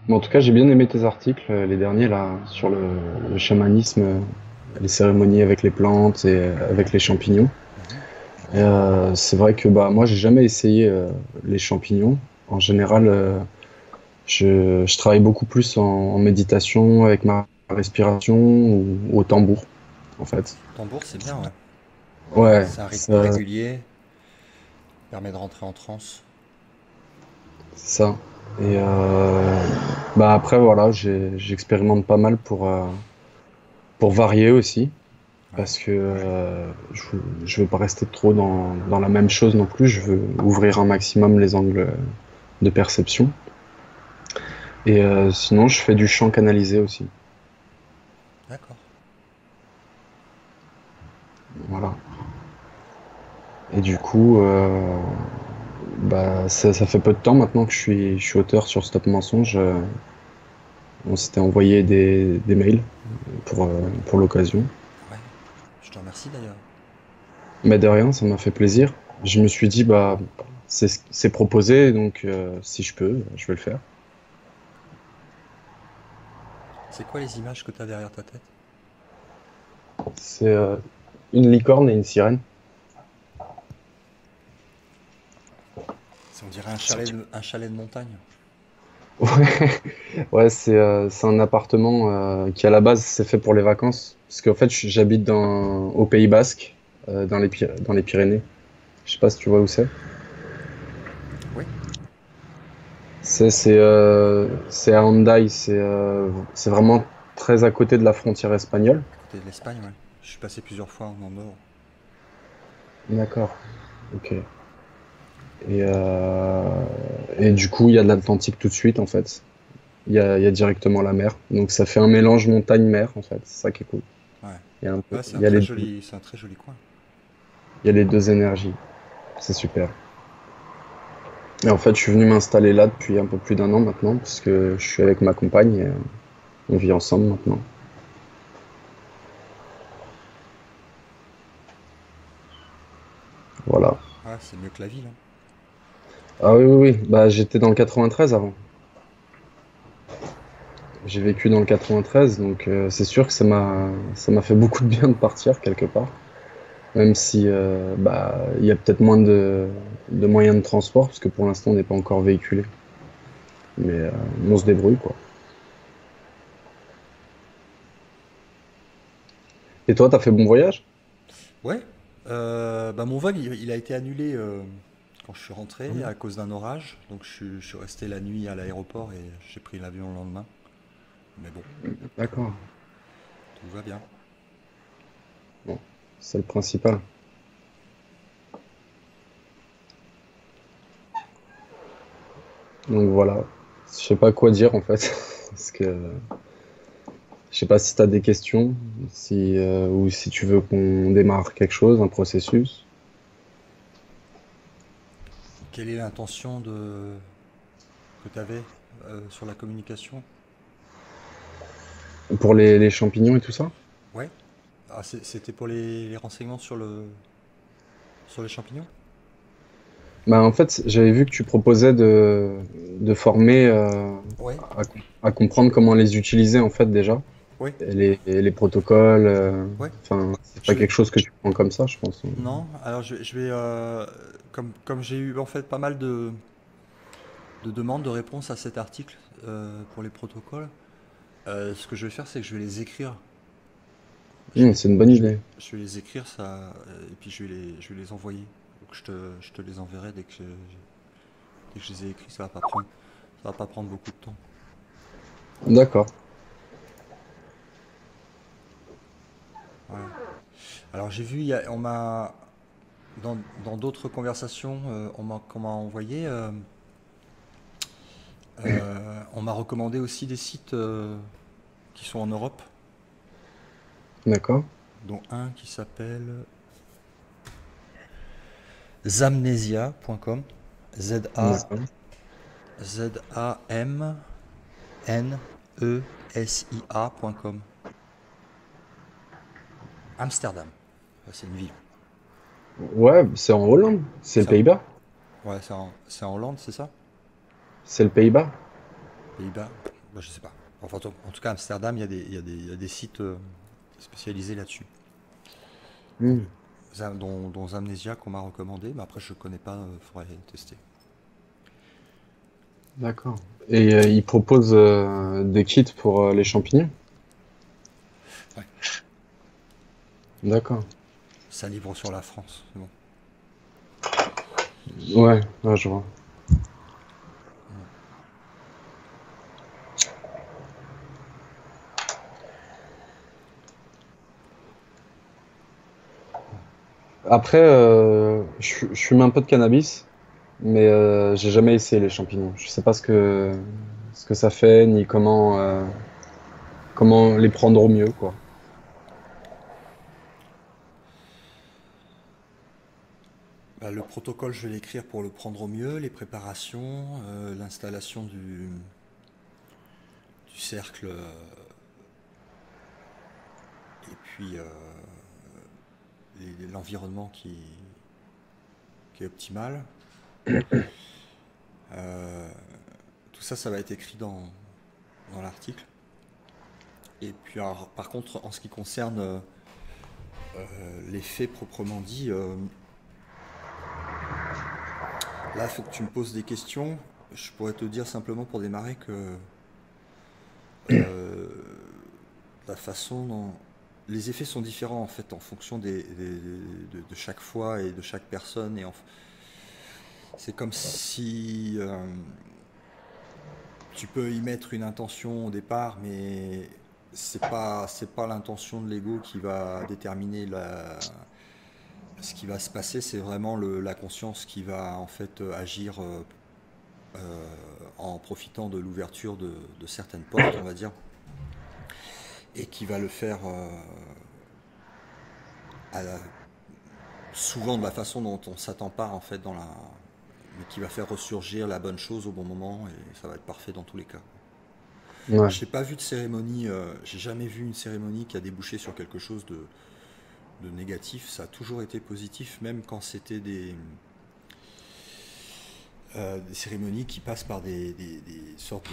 Mais en tout cas, j'ai bien aimé tes articles, les derniers là, sur le chamanisme, les cérémonies avec les plantes et avec les champignons. Mhm. Et, c'est vrai que bah moi, j'ai jamais essayé les champignons. En général, je travaille beaucoup plus en méditation avec ma respiration ou au tambour, en fait. Tambour, c'est bien, ouais. Ouais, C'est un rythme ça, régulier, permet de rentrer en transe. c'est ça. Et bah après voilà, j'expérimente pas mal pour varier aussi, Ouais. parce que je veux pas rester trop dans la même chose non plus. Je veux ouvrir un maximum les angles de perception. Et sinon, je fais du chant canalisé aussi. D'accord. Voilà. Et du coup, bah, ça fait peu de temps maintenant que je suis auteur sur Stop Mensonge. On s'était envoyé des mails pour l'occasion. Ouais. Je te remercie d'ailleurs. Mais de rien, ça m'a fait plaisir. Je me suis dit, bah, c'est proposé, donc si je peux, je vais le faire. C'est quoi les images que tu as derrière ta tête? C'est une licorne et une sirène. On dirait un chalet de montagne. Ouais, ouais, c'est un appartement qui à la base c'est fait pour les vacances. Parce qu'en fait, j'habite au Pays Basque, dans les Pyrénées. Je sais pas si tu vois où c'est. Oui. C'est à Hendaye, c'est vraiment très à côté de la frontière espagnole. À côté de l'Espagne, ouais. Je suis passé plusieurs fois en Andorre. D'accord, ok. Et, et du coup, il y a de l'Atlantique tout de suite en fait. Il y a directement la mer. Donc ça fait un mélange montagne-mer en fait. C'est ça qui est cool. Ouais. Ouais, Il y a c'est un très joli coin. il y a les deux énergies. C'est super. Et en fait, je suis venu m'installer là depuis un peu plus d'un an maintenant, parce que je suis avec ma compagne et on vit ensemble maintenant. Voilà. Ouais, c'est mieux que la ville, hein. Ah oui, oui, oui. Bah, j'étais dans le 93 avant. J'ai vécu dans le 93, donc c'est sûr que ça m'a fait beaucoup de bien de partir quelque part. Même si bah, il y a peut-être moins de moyens de transport, parce que pour l'instant, on n'est pas encore véhiculé. Mais on se débrouille, quoi. Et toi, t'as fait bon voyage? Ouais. Bah mon vol, il a été annulé quand je suis rentré à cause d'un orage. Donc je suis resté la nuit à l'aéroport et j'ai pris l'avion le lendemain. Mais bon, D'accord. tout va bien. Bon, c'est le principal. Donc voilà. Je sais pas quoi dire en fait. Parce que je sais pas si tu as des questions, si, ou si tu veux qu'on démarre quelque chose, un processus. Quelle est l'intention que tu avais sur la communication? Pour les champignons et tout ça? Ouais. Ah, c'était pour les renseignements sur les champignons? Bah, en fait, j'avais vu que tu proposais de former Ouais. à comprendre comment les utiliser en fait déjà, Ouais. et les protocoles. Ouais. Enfin, c'est Je pas vais. quelque chose que tu prends comme ça, je pense. Non, alors je vais comme j'ai eu en fait pas mal de demandes, de réponses à cet article pour les protocoles, ce que je vais faire, c'est que je vais les écrire. Je vais, C'est une bonne idée. je vais les écrire ça, et puis je vais les envoyer. Donc je te les enverrai dès que je les ai écrits. Ça va pas prendre beaucoup de temps. D'accord. Ouais. Alors j'ai vu, on m'a dans d'autres conversations, qu'on m'a envoyé, on m'a recommandé aussi des sites qui sont en Europe, D'accord. dont un qui s'appelle zamnesia.com. Z A D'accord. ZAMNESIA.com. Amsterdam. C'est une ville. Ouais, c'est en Hollande. C'est le Ça, Pays-Bas. ouais, c'est en Hollande, c'est ça? C'est le Pays-Bas. Pays-Bas. Bah, je sais pas. Enfin, en tout cas, à Amsterdam, il y a des sites spécialisés là-dessus. Donc, Hmm, dont Amnesia qu'on m'a recommandé, mais après je connais pas, faudrait tester. d'accord. Et ils proposent des kits pour les champignons? Ouais, D'accord. ça livre sur la France, c'est bon. Ouais, ouais, je vois. Mm. Après, je fume un peu de cannabis, mais j'ai jamais essayé les champignons. Je sais pas ce que ça fait, ni comment les prendre au mieux, quoi. Bah, le protocole, je vais l'écrire pour le prendre au mieux, les préparations, l'installation du cercle, et puis l'environnement qui est optimal. Euh, Tout ça, ça va être écrit dans l'article. Et puis, alors, par contre, en ce qui concerne les faits proprement dit, là, il faut que tu me poses des questions. Je pourrais te dire simplement pour démarrer que euh, la façon dont les effets sont différents en fait en fonction de chaque fois et de chaque personne. C'est comme si tu peux y mettre une intention au départ, mais c'est pas l'intention de l'ego qui va déterminer ce qui va se passer. C'est vraiment la conscience qui va en fait agir en profitant de l'ouverture de certaines portes, on va dire, et qui va le faire souvent de la façon dont on s'attend pas en fait mais qui va faire ressurgir la bonne chose au bon moment et ça va être parfait dans tous les cas. Ouais. J'ai pas vu de cérémonie, j'ai jamais vu une cérémonie qui a débouché sur quelque chose de négatif. Ça a toujours été positif, même quand c'était des cérémonies qui passent par des sortes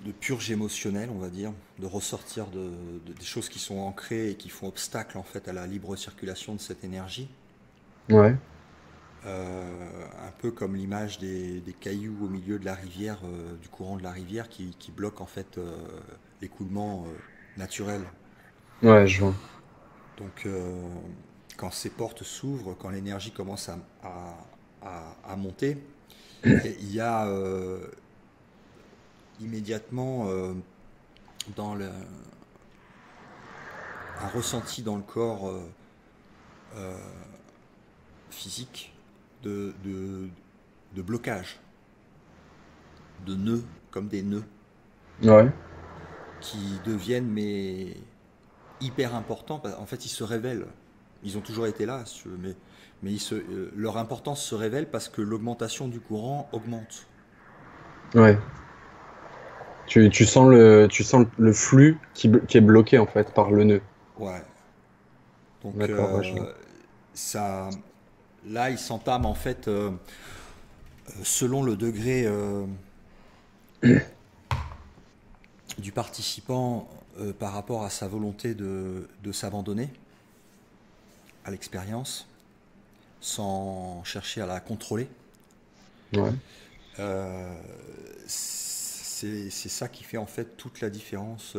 de purge émotionnelle, on va dire, de ressortir des choses qui sont ancrées et qui font obstacle en fait à la libre circulation de cette énergie. Ouais. Un peu comme l'image des cailloux au milieu de la rivière, du courant de la rivière qui bloque en fait l'écoulement naturel. Ouais, je vois. Donc quand ces portes s'ouvrent, quand l'énergie commence à monter, il y a immédiatement dans un ressenti dans le corps physique de blocage, de nœuds, comme des nœuds, Ouais. qui deviennent mais hyper importants. En fait, ils se révèlent. Ils ont toujours été là, si tu veux, mais leur importance se révèle parce que l'augmentation du courant augmente. Ouais. Tu sens le flux qui est bloqué, en fait, par le nœud. Ouais. Donc D'accord, ouais, je vois. ça, là, il s'entame en fait selon le degré du participant par rapport à sa volonté de s'abandonner à l'expérience, sans chercher à la contrôler. Ouais. Euh, c'est ça qui fait en fait toute la différence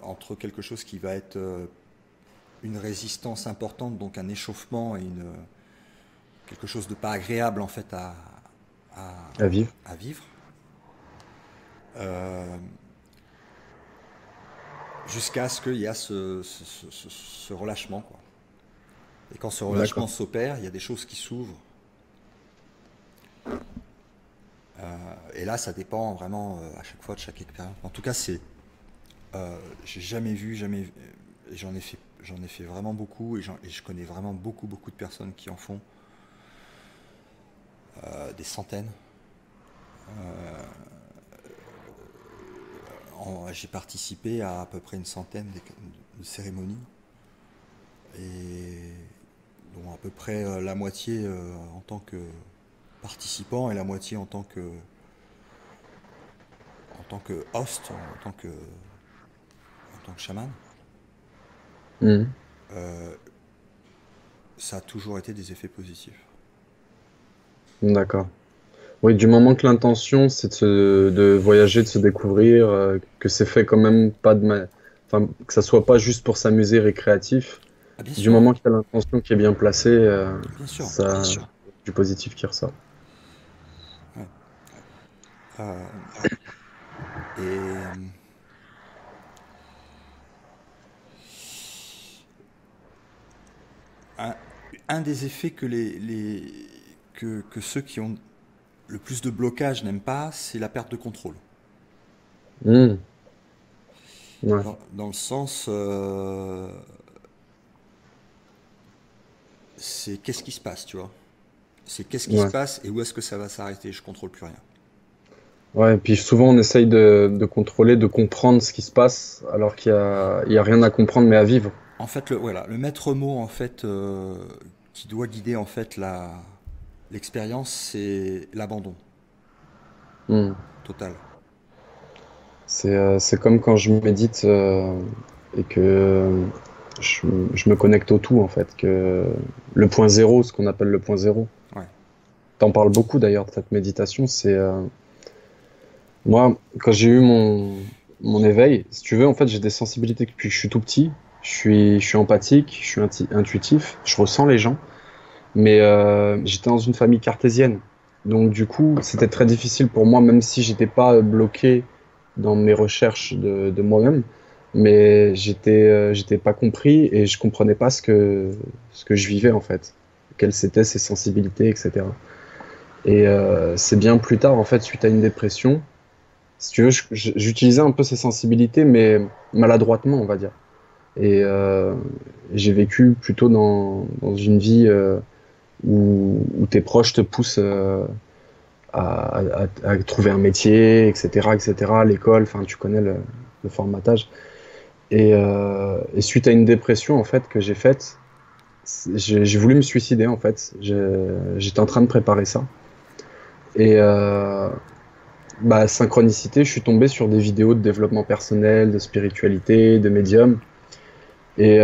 entre quelque chose qui va être une résistance importante, donc un échauffement et quelque chose de pas agréable en fait à, À vivre. à vivre, euh, jusqu'à ce qu'il y a ce relâchement, quoi. Et quand ce relâchement D'accord. s'opère, il y a des choses qui s'ouvrent. Et là, ça dépend vraiment à chaque fois de chaque expérience. En tout cas, j'ai jamais vu, jamais, j'en ai fait vraiment beaucoup et je connais vraiment beaucoup de personnes qui en font des centaines. J'ai participé à peu près une centaine de cérémonies et dont à peu près la moitié en tant que participant et la moitié en tant que en tant que host, en tant que chaman, Mhm. euh, ça a toujours été des effets positifs. D'accord. Oui, du moment que l'intention, c'est de voyager, de se découvrir, que c'est fait quand même pas enfin, que ça soit pas juste pour s'amuser récréatif, Ah, bien du sûr, moment qu'il y a l'intention qui est bien placée, bien sûr. ça, du positif qui ressort. Ouais. Euh, et un, un des effets que ceux qui ont le plus de blocage n'aiment pas, c'est la perte de contrôle. Hmm, ouais, Dans le sens, c'est qu'est-ce qui se passe, tu vois. C'est qu'est-ce qui se ouais. passe et où est-ce que ça va s'arrêter. Je contrôle plus rien. Ouais, et puis souvent on essaye de contrôler, de comprendre ce qui se passe, alors il y a rien à comprendre mais à vivre. En fait, voilà, le maître mot en fait qui doit guider en fait l'expérience, c'est l'abandon Hmm. total. C'est comme quand je médite et que je, je me connecte au tout en fait, que le point zéro, ce qu'on appelle le point zéro. Ouais. T'en parles beaucoup d'ailleurs de cette méditation. C'est moi quand j'ai eu mon éveil, si tu veux, en fait j'ai des sensibilités depuis que je suis tout petit. Je suis empathique, je suis intuitif, je ressens les gens. Mais j'étais dans une famille cartésienne. Donc du coup, c'était très difficile pour moi, même si j'étais pas bloqué dans mes recherches de moi-même. Mais j'étais pas compris et je comprenais pas ce que je vivais en fait. Quelles étaient ces sensibilités, etc. Et c'est bien plus tard, en fait, suite à une dépression, si tu veux, j'utilisais un peu ces sensibilités, mais maladroitement, on va dire. Et j'ai vécu plutôt dans une vie où tes proches te poussent à trouver un métier, etc., etc., l'école, enfin, tu connais le formatage. Et suite à une dépression, en fait, que j'ai faite, j'ai voulu me suicider, en fait. J'étais en train de préparer ça. Et bah, synchronicité, je suis tombé sur des vidéos de développement personnel, de spiritualité, de médium. Et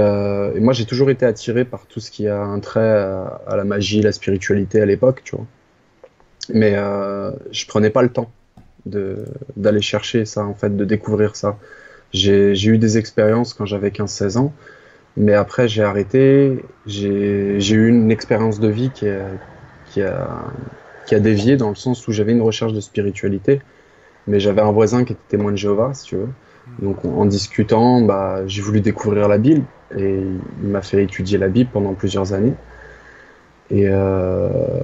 moi, j'ai toujours été attiré par tout ce qui a un trait à la magie, la spiritualité à l'époque, tu vois. Mais je prenais pas le temps d'aller chercher ça, en fait, de découvrir ça. J'ai eu des expériences quand j'avais 15-16 ans, mais après j'ai arrêté. J'ai eu une expérience de vie qui a, qui a dévié dans le sens où j'avais une recherche de spiritualité, mais j'avais un voisin qui était témoin de Jéhovah, si tu veux. Donc en discutant, bah, j'ai voulu découvrir la Bible et il m'a fait étudier la Bible pendant plusieurs années. Et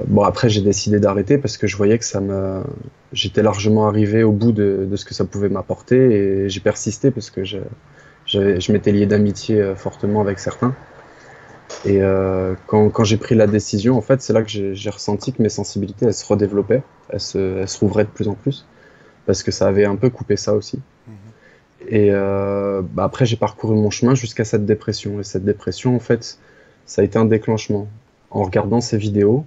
bon, après, j'ai décidé d'arrêter parce que je voyais que j'étais largement arrivé au bout de ce que ça pouvait m'apporter et j'ai persisté parce que je m'étais lié d'amitié fortement avec certains. Et quand j'ai pris la décision, en fait, c'est là que j'ai ressenti que mes sensibilités, elles se redéveloppaient, elles se rouvraient de plus en plus parce que ça avait un peu coupé ça aussi. Mhm. Et bah, après, j'ai parcouru mon chemin jusqu'à cette dépression. Et cette dépression, en fait, ça a été un déclenchement. En regardant ces vidéos,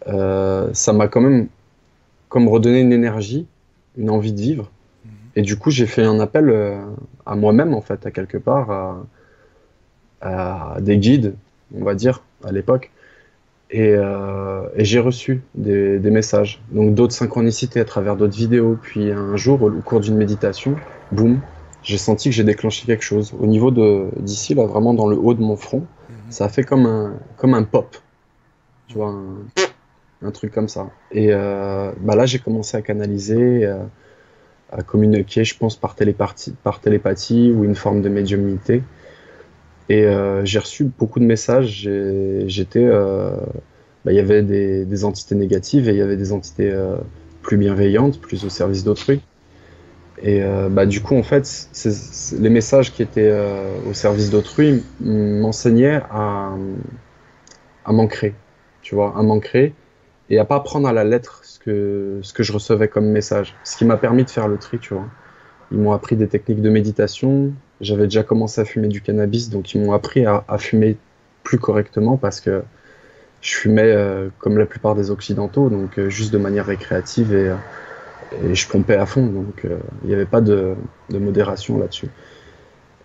ça m'a quand même comme redonné une énergie, une envie de vivre. Mhm. Et du coup, j'ai fait un appel à moi-même, en fait, à quelque part, à des guides, on va dire, à l'époque. Et j'ai reçu des messages, donc d'autres synchronicités à travers d'autres vidéos. Puis un jour, au cours d'une méditation, boum, j'ai senti que j'ai déclenché quelque chose. Au niveau d'ici, là, vraiment dans le haut de mon front, Mhm. ça a fait comme un pop, tu vois, un truc comme ça. Et bah là, j'ai commencé à canaliser, à communiquer, je pense, par télépathie ou une forme de médiumnité. Et j'ai reçu beaucoup de messages. Bah, il y avait des entités négatives et il y avait des entités plus bienveillantes, plus au service d'autrui. Et bah, du coup, en fait, les messages qui étaient au service d'autrui m'enseignaient à m'ancrer, tu vois, à m'ancrer et à pas prendre à la lettre ce que je recevais comme message. Ce qui m'a permis de faire le tri, tu vois. Ils m'ont appris des techniques de méditation. J'avais déjà commencé à fumer du cannabis, donc ils m'ont appris à fumer plus correctement parce que je fumais comme la plupart des Occidentaux, donc juste de manière récréative et je pompais à fond, donc il n'y avait pas de modération là-dessus.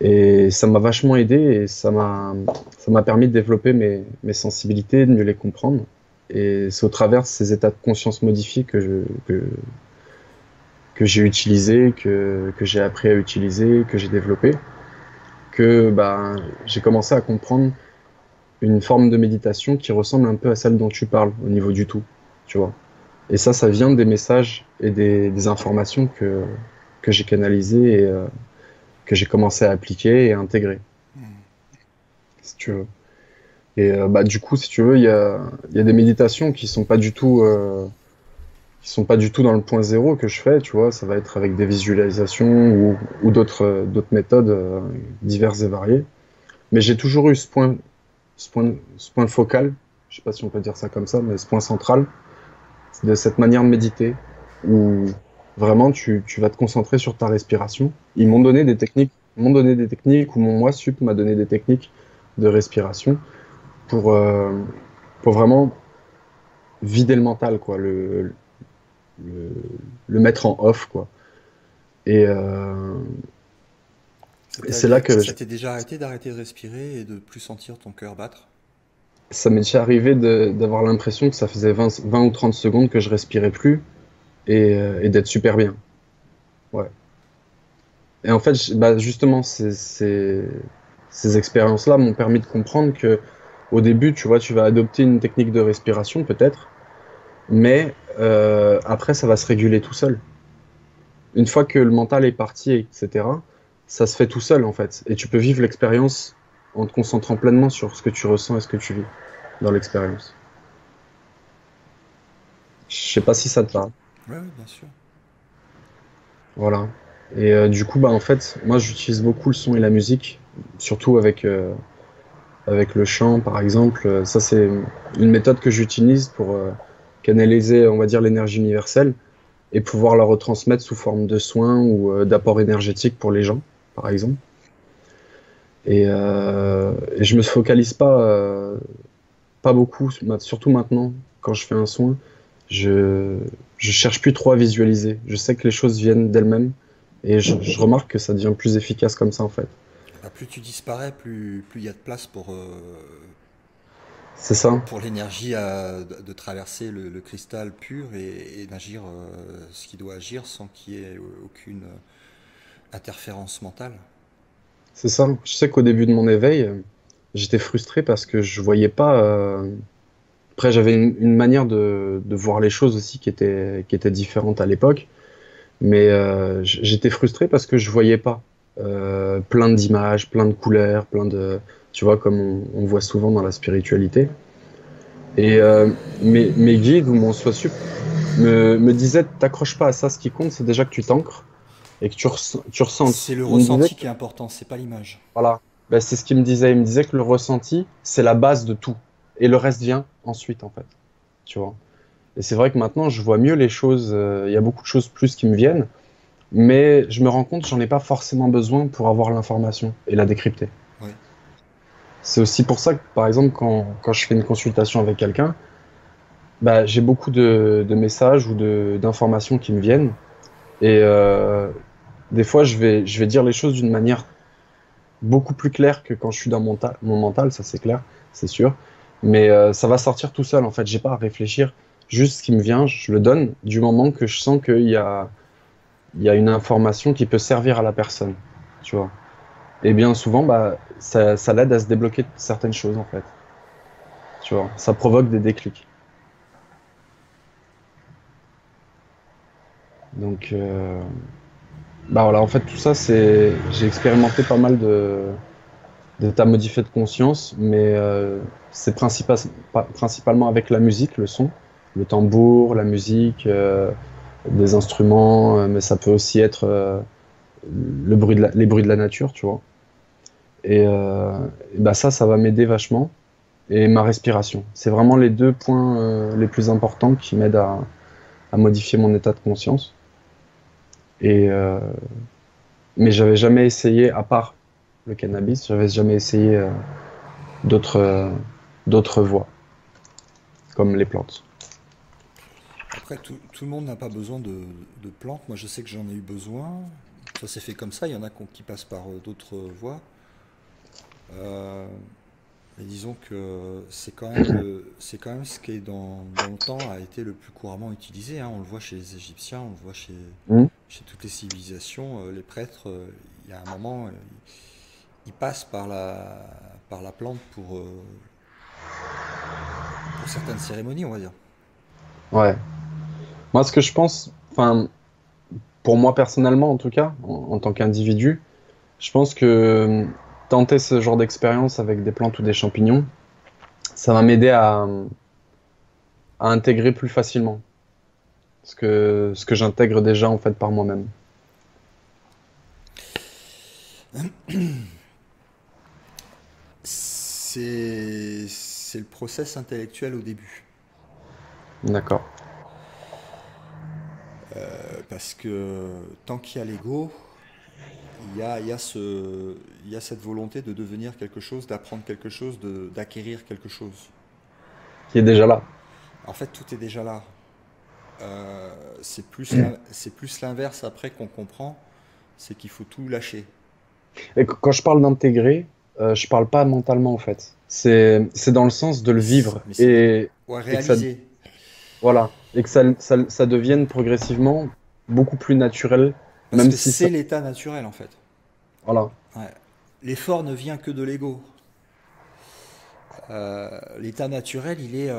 Et ça m'a vachement aidé et ça m'a permis de développer mes sensibilités, de mieux les comprendre. Et c'est au travers de ces états de conscience modifiés que j'ai utilisé, que j'ai appris à utiliser, que j'ai développé, que bah, j'ai commencé à comprendre une forme de méditation qui ressemble un peu à celle dont tu parles au niveau du tout, tu vois. Et ça vient des messages et des informations que j'ai canalisées et que j'ai commencé à appliquer et à intégrer, si tu veux. Et bah, du coup, si tu veux, il y a des méditations qui sont pas du tout dans le point zéro que je fais, tu vois. Ça va être avec des visualisations ou d'autres méthodes diverses et variées. Mais j'ai toujours eu ce point focal, je sais pas si on peut dire ça comme ça, mais ce point central, de cette manière de méditer, où vraiment tu vas te concentrer sur ta respiration. Ils m'ont donné des techniques, ou mon moi sup m'a donné des techniques de respiration pour, euh, pour vraiment vider le mental, quoi, le, le mettre en off, quoi. Et, euh, et c'est là que Ça t'est déjà arrêté d'arrêter de respirer et de plus sentir ton cœur battre? ça m'est déjà arrivé d'avoir l'impression que ça faisait 20 ou 30 secondes que je respirais plus et d'être super bien. Ouais. Et en fait, bah, justement, ces expériences-là m'ont permis de comprendre que au début, tu vois, tu vas adopter une technique de respiration peut-être, mais après, ça va se réguler tout seul. Une fois que le mental est parti, etc., ça se fait tout seul en fait. Et tu peux vivre l'expérience en te concentrant pleinement sur ce que tu ressens et ce que tu vis dans l'expérience. Je sais pas si ça te parle. Oui, oui, bien sûr. Voilà. Et du coup, bah en fait, moi j'utilise beaucoup le son et la musique, surtout avec le chant par exemple. Ça c'est une méthode que j'utilise pour canaliser, on va dire, l'énergie universelle et pouvoir la retransmettre sous forme de soins ou d'apport énergétique pour les gens, par exemple. Et je me focalise pas beaucoup, surtout maintenant, quand je fais un soin, je, je cherche plus trop à visualiser. Je sais que les choses viennent d'elles-mêmes et je remarque que ça devient plus efficace comme ça en fait. Bah, plus tu disparais, plus il y a de place C'est ça, pour l'énergie de traverser le cristal pur et d'agir ce qui doit agir sans qu'il y ait aucune interférence mentale. c'est ça. Je sais qu'au début de mon éveil, j'étais frustré parce que je voyais pas. Après, j'avais une manière de voir les choses aussi qui était différente à l'époque. Mais j'étais frustré parce que je voyais pas plein d'images, plein de couleurs, tu vois, comme on voit souvent dans la spiritualité. Et mes guides ou mon soi sup me disaient, t'accroches pas à ça, ce qui compte, c'est déjà que tu t'ancres et que tu C'est ressentes. le Il me disait, ressenti qui est important, c'est pas l'image. voilà, ben, c'est ce qu'il me disait. Il me disait que le ressenti, c'est la base de tout. Et le reste vient ensuite, en fait. Tu vois. Et c'est vrai que maintenant, je vois mieux les choses. Il y a beaucoup de choses plus qui me viennent. Mais je me rends compte que j'en ai pas forcément besoin pour avoir l'information et la décrypter. Oui. C'est aussi pour ça que, par exemple, quand je fais une consultation avec quelqu'un, bah, j'ai beaucoup de messages ou d'informations qui me viennent. Et des fois, je vais dire les choses d'une manière beaucoup plus claire que quand je suis dans mon mental, ça c'est clair, c'est sûr. Mais ça va sortir tout seul, en fait. J'ai pas à réfléchir. Juste ce qui me vient, je le donne du moment que je sens il y a une information qui peut servir à la personne. Tu vois. Et bien souvent, bah, ça l'aide à se débloquer de certaines choses, en fait. Tu vois, ça provoque des déclics. Donc, bah voilà, en fait, tout ça, j'ai expérimenté pas mal d'états modifiés de conscience, mais c'est principalement avec la musique, le son, le tambour, la musique, des instruments, mais ça peut aussi être les bruits de la nature, tu vois. Et bah ça va m'aider vachement. Et ma respiration. C'est vraiment les deux points les plus importants qui m'aident à modifier mon état de conscience. Et, mais j'avais jamais essayé, à part le cannabis, j'avais jamais essayé d'autres d'autres voies, comme les plantes. Après, tout le monde n'a pas besoin de plantes. Moi, je sais que j'en ai eu besoin. Ça s'est fait comme ça. Il y en a qui passent par d'autres voies. Euh, mais disons que c'est quand même ce qui est dans le temps a été le plus couramment utilisé, hein. On le voit chez les Égyptiens, on le voit Hmm. chez toutes les civilisations. Les prêtres, il y a un moment, ils passent par la plante pour certaines cérémonies, on va dire. Ouais. Moi, ce que je pense, enfin, pour moi personnellement en tout cas, en tant qu'individu, je pense que tenter ce genre d'expérience avec des plantes ou des champignons, ça va m'aider à intégrer plus facilement ce que j'intègre déjà en fait par moi-même. C'est le process intellectuel au début. D'accord. Parce que tant qu'il y a l'ego, il y a cette volonté de devenir quelque chose, d'apprendre quelque chose, d'acquérir quelque chose. Qui est déjà là. En fait, tout est déjà là. C'est plus l'inverse après qu'on comprend, c'est qu'il faut tout lâcher. Et quand je parle d'intégrer, je parle pas mentalement en fait. C'est dans le sens de le vivre Mais c'est ouais, et que ça, réaliser. voilà, et que ça devienne progressivement beaucoup plus naturel, Parce même que si ça, c'est l'état naturel en fait. voilà, Ouais. L'effort ne vient que de l'ego. L'état naturel, il est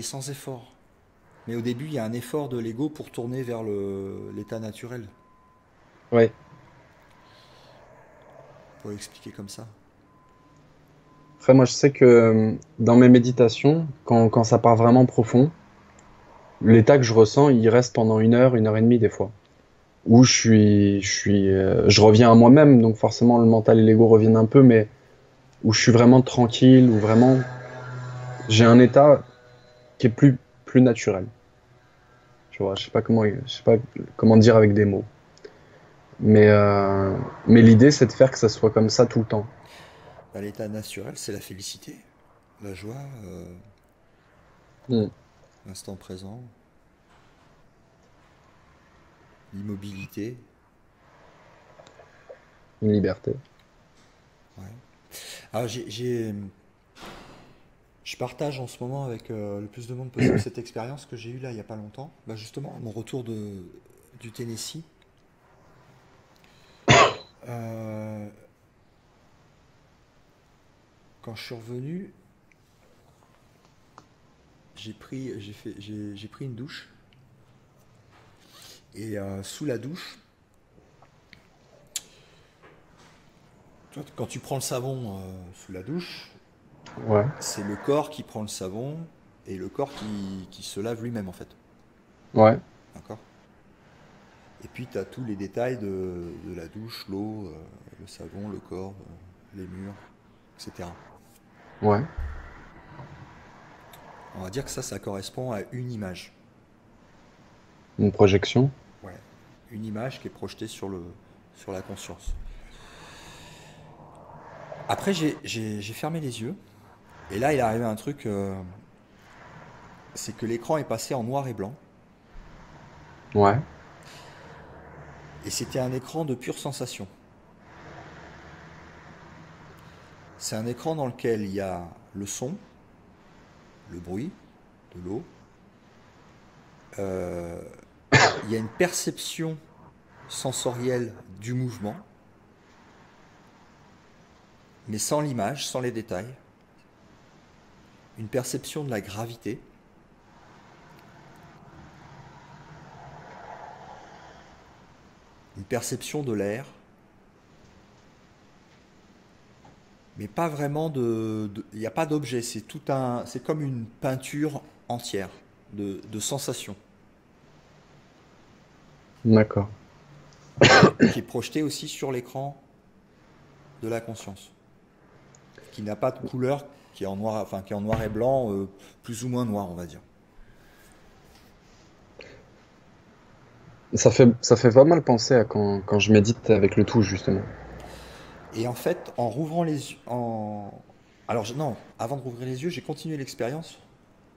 sans effort. Mais au début, il y a un effort de l'ego pour tourner vers l'état naturel. ouais. Pour expliquer comme ça. Après, moi, je sais que dans mes méditations, quand ça part vraiment profond, l'état que je ressens, il reste pendant une heure et demie des fois. Où je reviens à moi-même, donc forcément le mental et l'ego reviennent un peu, mais où je suis vraiment tranquille, où vraiment j'ai un état qui est plus naturel. Tu vois, je sais pas comment dire avec des mots. Mais, euh, mais l'idée, c'est de faire que ça soit comme ça tout le temps. Bah, l'état naturel, c'est la félicité, la joie, Hmm. l'instant présent, l'immobilité. Une liberté. Ouais. Alors, je partage en ce moment avec le plus de monde possible cette expérience que j'ai eue là il n'y a pas longtemps. Bah, justement, mon retour du Tennessee. Euh, Quand je suis revenu, j'ai pris une douche. Et sous la douche, toi, quand tu prends le savon sous la douche, Ouais, c'est le corps qui prend le savon et le corps qui se lave lui-même en fait. ouais. D'accord. Et puis tu as tous les détails de la douche, l'eau, le savon, le corps, les murs, etc. Ouais. On va dire que ça correspond à une image. Une projection. Ouais. Une image qui est projetée sur la conscience. Après, j'ai fermé les yeux. Et là, il est arrivé un truc, c'est que l'écran est passé en noir et blanc. Ouais. Et c'était un écran de pure sensation. C'est un écran dans lequel il y a le son, le bruit de l'eau. Euh, il y a une perception sensorielle du mouvement, mais sans l'image, sans les détails. Une perception de la gravité. Une perception de l'air. Mais pas vraiment il n'y a pas d'objet, c'est comme une peinture entière de sensations D'accord. qui est projetée aussi sur l'écran de la conscience, qui n'a pas de couleur, qui est en noir, enfin qui est en noir et blanc, plus ou moins noir, on va dire. Ça fait pas mal penser à quand je médite avec le tout, justement. Et en fait, en rouvrant les yeux, non, avant de rouvrir les yeux, j'ai continué l'expérience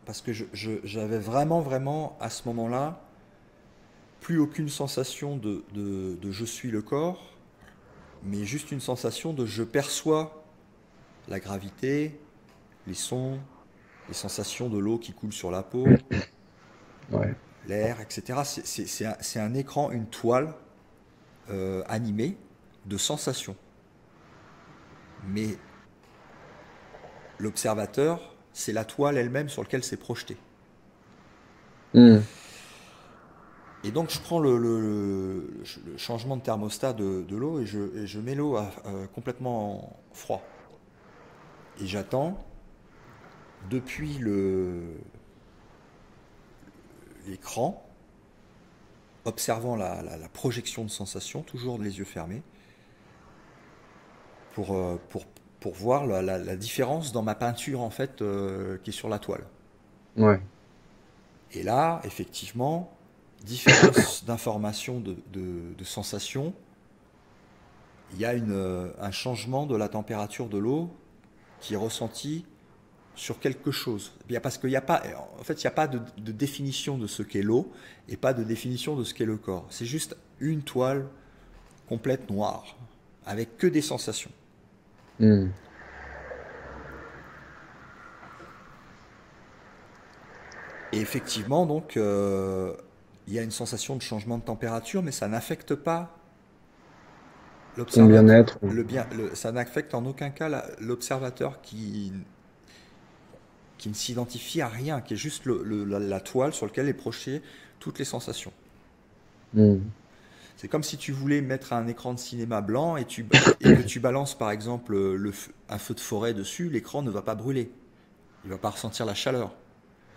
parce que j'avais vraiment, vraiment, à ce moment-là, plus aucune sensation de je suis le corps, mais juste une sensation de je perçois la gravité, les sons, les sensations de l'eau qui coule sur la peau, Ouais. l'air, etc. C'est un écran, une toile animée de sensations. Mais l'observateur, c'est la toile elle-même sur laquelle c'est projeté. Hmm. Et donc je prends le changement de thermostat de l'eau et je mets l'eau complètement froid. Et j'attends depuis l'écran, observant la projection de sensations, toujours les yeux fermés, pour, euh, pour, pour voir la différence dans ma peinture en fait qui est sur la toile. Ouais. Et là, effectivement, différence d'informations, de sensations, il y a un changement de la température de l'eau qui est ressenti sur quelque chose. Parce qu'il n'y a pas, en fait, il n'y a pas de définition de ce qu'est l'eau et pas de définition de ce qu'est le corps. C'est juste une toile complète noire avec que des sensations. Hmm. Et effectivement, donc, il y a une sensation de changement de température, mais ça n'affecte pas Ton l'observateur. bien-être. Ça n'affecte en aucun cas l'observateur qui ne s'identifie à rien, qui est juste la toile sur laquelle est projetée toutes les sensations. Hmm. C'est comme si tu voulais mettre un écran de cinéma blanc et que tu balances par exemple un feu de forêt dessus, l'écran ne va pas brûler, il ne va pas ressentir la chaleur.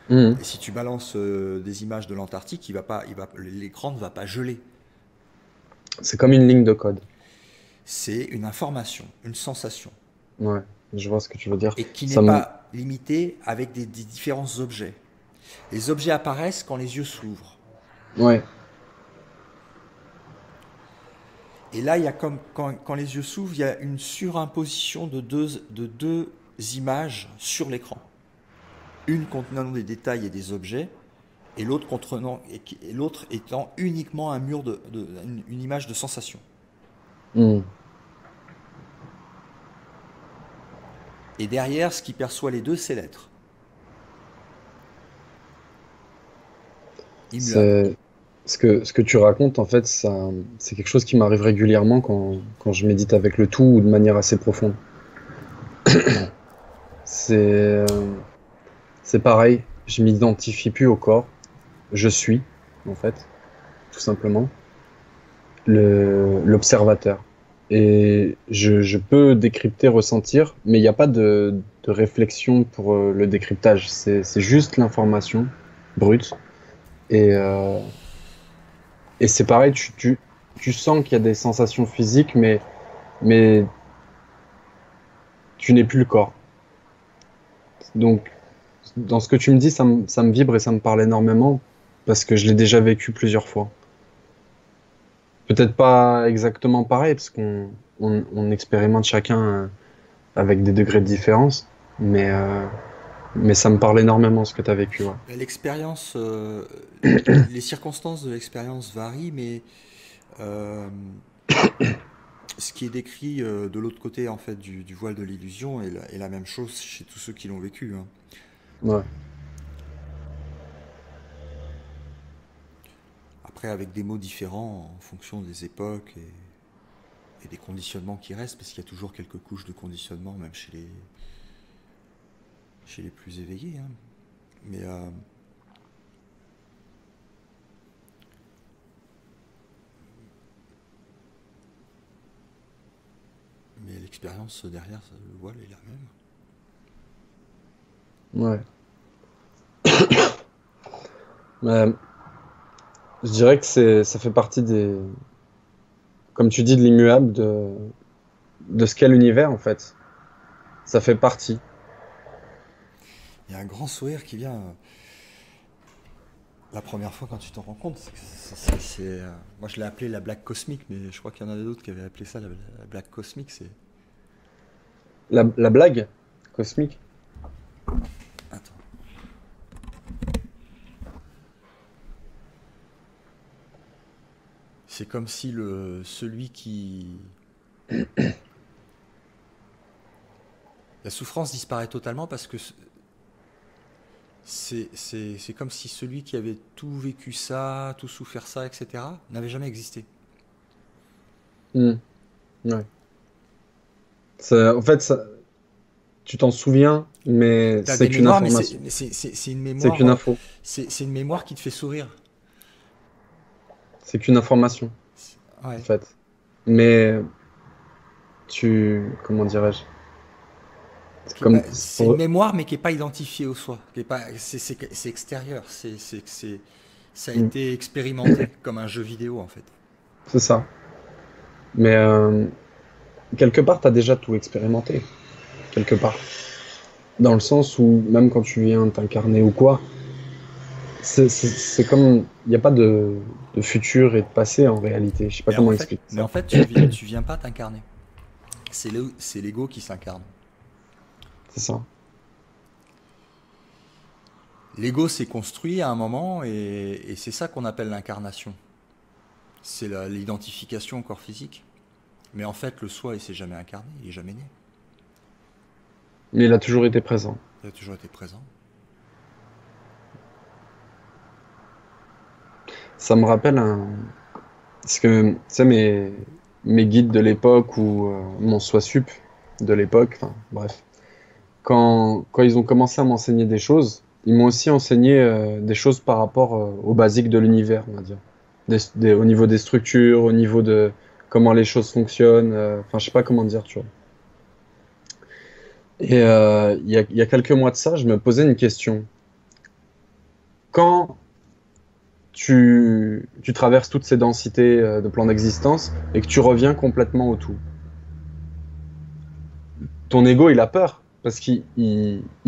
Hmm. Et si tu balances des images de l'Antarctique, l'écran ne va pas geler. C'est comme une ligne de code. C'est une information, une sensation, Ouais. Je vois ce que tu veux dire. et qui n'est Ça me... pas limitée avec des différents objets. Les objets apparaissent quand les yeux s'ouvrent. Ouais. Et là, il y a comme quand les yeux s'ouvrent, il y a une surimposition de deux images sur l'écran. Une contenant des détails et des objets, et l'autre étant uniquement un mur une image de sensation. Hmm. Et derrière, ce qui perçoit les deux, c'est l'être, immuable. C'est ce que tu racontes, en fait, ça, c'est quelque chose qui m'arrive régulièrement quand je médite avec le tout ou de manière assez profonde. C'est c'est pareil, je m'identifie plus au corps, je suis, en fait, tout simplement, l'observateur. Et je peux décrypter, ressentir, mais il n'y a pas de réflexion pour le décryptage. C'est juste l'information brute. Et, euh, et c'est pareil, tu sens qu'il y a des sensations physiques, mais tu n'es plus le corps. Donc, dans ce que tu me dis, ça me vibre et ça me parle énormément parce que je l'ai déjà vécu plusieurs fois. Peut-être pas exactement pareil, parce on expérimente chacun avec des degrés de différence, mais, euh, mais ça me parle énormément ce que tu as vécu. Ouais. L'expérience, les circonstances de l'expérience varient, mais euh, ce qui est décrit de l'autre côté en fait du voile de l'illusion est la même chose chez tous ceux qui l'ont vécu, hein. Ouais. Après, avec des mots différents en fonction des époques et des conditionnements qui restent, parce qu'il y a toujours quelques couches de conditionnement, même chez les plus éveillés, hein. Mais, euh, mais l'expérience derrière, le voile est la même. Ouais. Mais je dirais que ça fait partie comme tu dis, de l'immuable, de ce qu'est l'univers, en fait. Ça fait partie. Il y a un grand sourire qui vient la première fois quand tu t'en rends compte. Moi, je l'ai appelé la blague cosmique, mais je crois qu'il y en avait d'autres qui avaient appelé ça la blague cosmique. La blague cosmique. Attends. C'est comme si celui qui... La souffrance disparaît totalement parce que c'est comme si celui qui avait tout vécu ça, tout souffert ça, etc., n'avait jamais existé. Hmm, ouais. En fait, tu t'en souviens, mais T'as c'est des qu'une mémoires, information. c'est une C'est mémoire, qu'une info. c'est une mémoire qui te fait sourire. C'est qu'une information, en Ouais. fait. Mais comment dirais-je? C'est comme, C'est une mémoire, mais qui n'est pas identifiée au soi. Qui est pas, c'est extérieur. Ça a Hmm, été expérimenté comme un jeu vidéo, en fait. c'est ça. Mais quelque part, tu as déjà tout expérimenté. Quelque part. Dans le sens où, même quand tu viens t'incarner ou quoi, c'est comme. Il n'y a pas de futur et de passé en réalité. Je sais pas comment expliquer Mais ça. en fait, tu viens pas t'incarner. C'est l'ego qui s'incarne. C'est ça. L'ego s'est construit à un moment et c'est ça qu'on appelle l'incarnation. C'est l'identification au corps physique. Mais en fait, le soi, il s'est jamais incarné, il est jamais né. Mais il a toujours été présent. Il a toujours été présent. Ça me rappelle un. Parce que, tu sais, mes guides de l'époque ou mon SoiSup de l'époque, enfin, bref. Quand ils ont commencé à m'enseigner des choses, ils m'ont aussi enseigné des choses par rapport aux basiques de l'univers, on va dire. Au niveau des structures, au niveau de comment les choses fonctionnent, enfin, je sais pas comment dire, tu vois. Et il y a quelques mois de ça, je me posais une question. Quand tu traverses toutes ces densités de plans d'existence et que tu reviens complètement au tout, ton ego, il a peur parce qu'il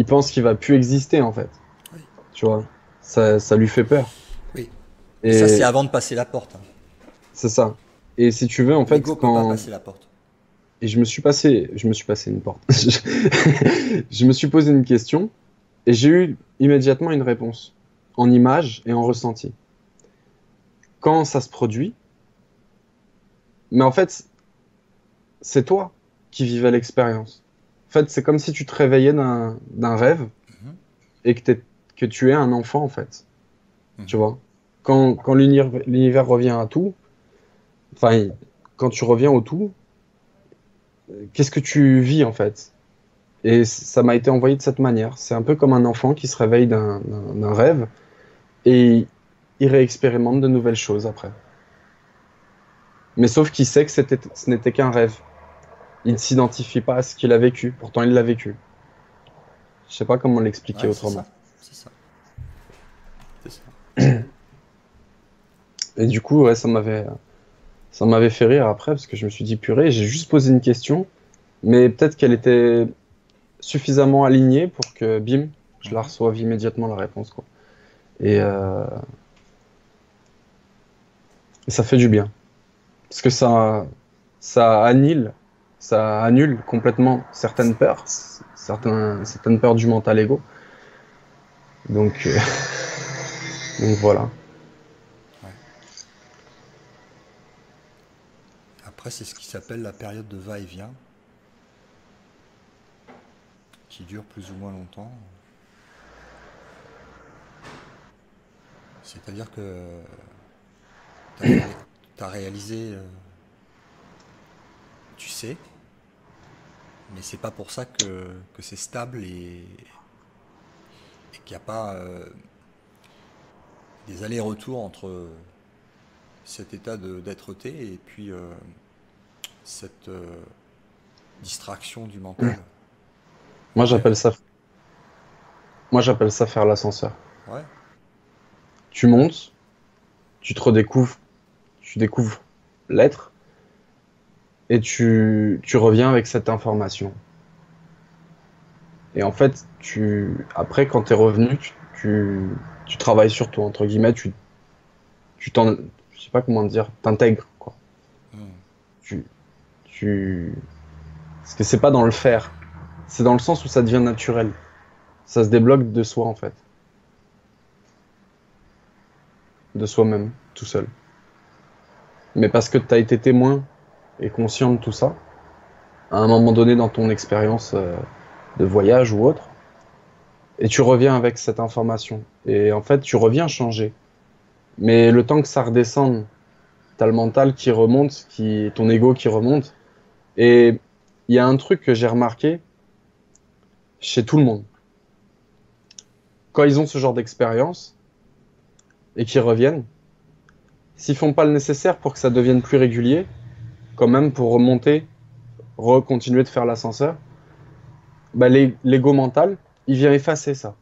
pense qu'il va plus exister, en fait. Oui. Tu vois, ça lui fait peur. Oui. Mais ça, c'est Et avant de passer la porte, hein. c'est ça. Et si tu veux, en fait, L'ego peut pas passer la porte. et je me suis passé une porte. Je me suis posé une question et j'ai eu immédiatement une réponse en image et en ressenti. Quand ça se produit, mais en fait, c'est toi qui vivais l'expérience. En fait, c'est comme si tu te réveillais d'un rêve Mhm. et que tu es un enfant, en fait. Tu Mhm. vois? Quand l'univers revient à tout, enfin, quand tu reviens au tout, qu'est-ce que tu vis, en fait? Et ça m'a été envoyé de cette manière. C'est un peu comme un enfant qui se réveille d'un rêve et il réexpérimente de nouvelles choses après. Mais sauf qu'il sait que ce n'était qu'un rêve. Il ne s'identifie pas à ce qu'il a vécu. Pourtant, il l'a vécu. Je sais pas comment l'expliquer Ouais, c'est autrement. ça. C'est ça. C'est ça. Et du coup, ouais, ça m'avait fait rire après parce que je me suis dit, purée, j'ai juste posé une question, mais peut-être qu'elle était suffisamment alignée pour que, bim, je la Mhm. reçoive immédiatement la réponse, quoi. Et, euh, et ça fait du bien. Parce que ça annule, ça annule complètement certaines peurs, certaines peurs du mental ego. Donc, donc voilà. Ouais. Après, c'est ce qui s'appelle la période de va-et-vient, qui dure plus ou moins longtemps. C'est-à-dire que tu as réalisé, tu sais, mais c'est pas pour ça que c'est stable et qu'il n'y a pas des allers-retours entre cet état d'être-té et puis cette distraction du mental, le Moi, rêve. j'appelle ça faire l'ascenseur. Ouais, Tu montes, tu te redécouvres, tu découvres l'être et tu reviens avec cette information. Et en fait, après, quand tu es revenu, tu travailles sur toi, entre guillemets, tu t'en, je sais pas comment dire, t'intègres, quoi. hmm, Tu, tu, Parce que c'est pas dans le faire, c'est dans le sens où ça devient naturel. Ça se débloque de soi, en fait, de soi-même, tout seul. mais parce que tu as été témoin et conscient de tout ça, à un moment donné dans ton expérience de voyage ou autre, et tu reviens avec cette information. Et en fait, tu reviens changer. Mais le temps que ça redescende, t'as le mental qui remonte, ton ego qui remonte. Et il y a un truc que j'ai remarqué chez tout le monde. Quand ils ont ce genre d'expérience et qu'ils reviennent, s'ils font pas le nécessaire pour que ça devienne plus régulier, quand même pour remonter, continuer de faire l'ascenseur, bah l'ego mental, il vient effacer ça.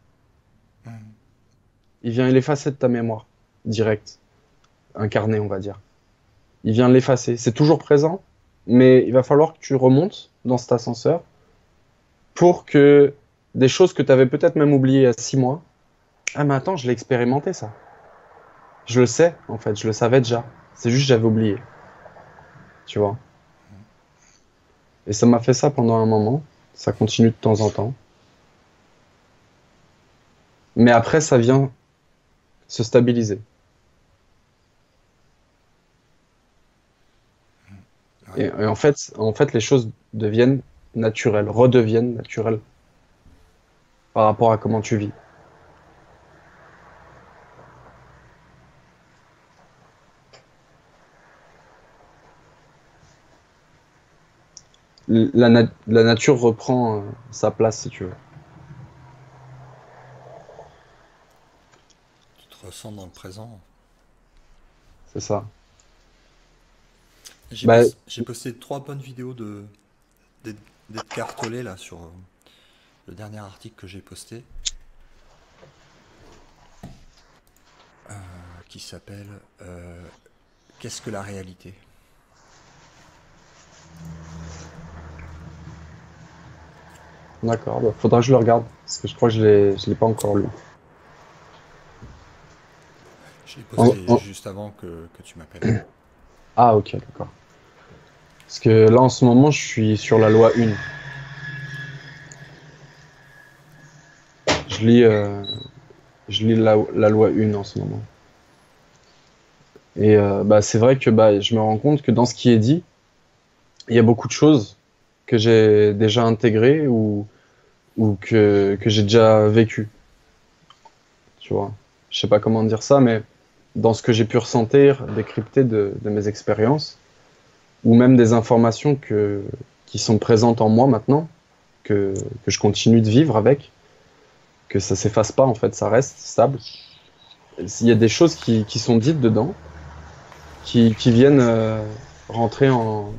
Il vient l'effacer de ta mémoire, direct, incarné, on va dire. Il vient l'effacer. C'est toujours présent, mais il va falloir que tu remontes dans cet ascenseur pour que des choses que tu avais peut-être même oubliées il y a 6 mois, ah mais attends, je l'ai expérimenté ça. Je le sais, en fait, je le savais déjà. C'est juste que j'avais oublié. Tu vois. Et ça m'a fait ça pendant un moment. Ça continue de temps en temps. Mais après, ça vient se stabiliser. Et en fait, les choses deviennent naturelles, redeviennent naturelles par rapport à comment tu vis. La nature reprend sa place, si tu veux. Tu te ressens dans le présent. C'est ça. J'ai Bah, j'ai posté 3 bonnes vidéos d'Edgar Tolle là sur le dernier article que j'ai posté, qui s'appelle Qu'est-ce que la réalité? d'accord. Bah, faudra que je le regarde. Parce que je crois que je l'ai pas encore lu. Je l'ai En- posté en- juste avant que tu m'appelles. Ah, ok, d'accord. Parce que là, en ce moment, je suis sur la loi 1. Je lis, euh, je lis la loi 1 en ce moment. Et bah, c'est vrai que bah, je me rends compte que dans ce qui est dit, il y a beaucoup de choses que j'ai déjà intégrées ou que j'ai déjà vécues. Tu vois. Je sais pas comment dire ça, mais dans ce que j'ai pu ressentir, décrypter de mes expériences, ou même des informations qui sont présentes en moi maintenant, que je continue de vivre avec, que ça s'efface pas en fait, ça reste stable. Il y a des choses qui sont dites dedans, qui viennent rentrer en,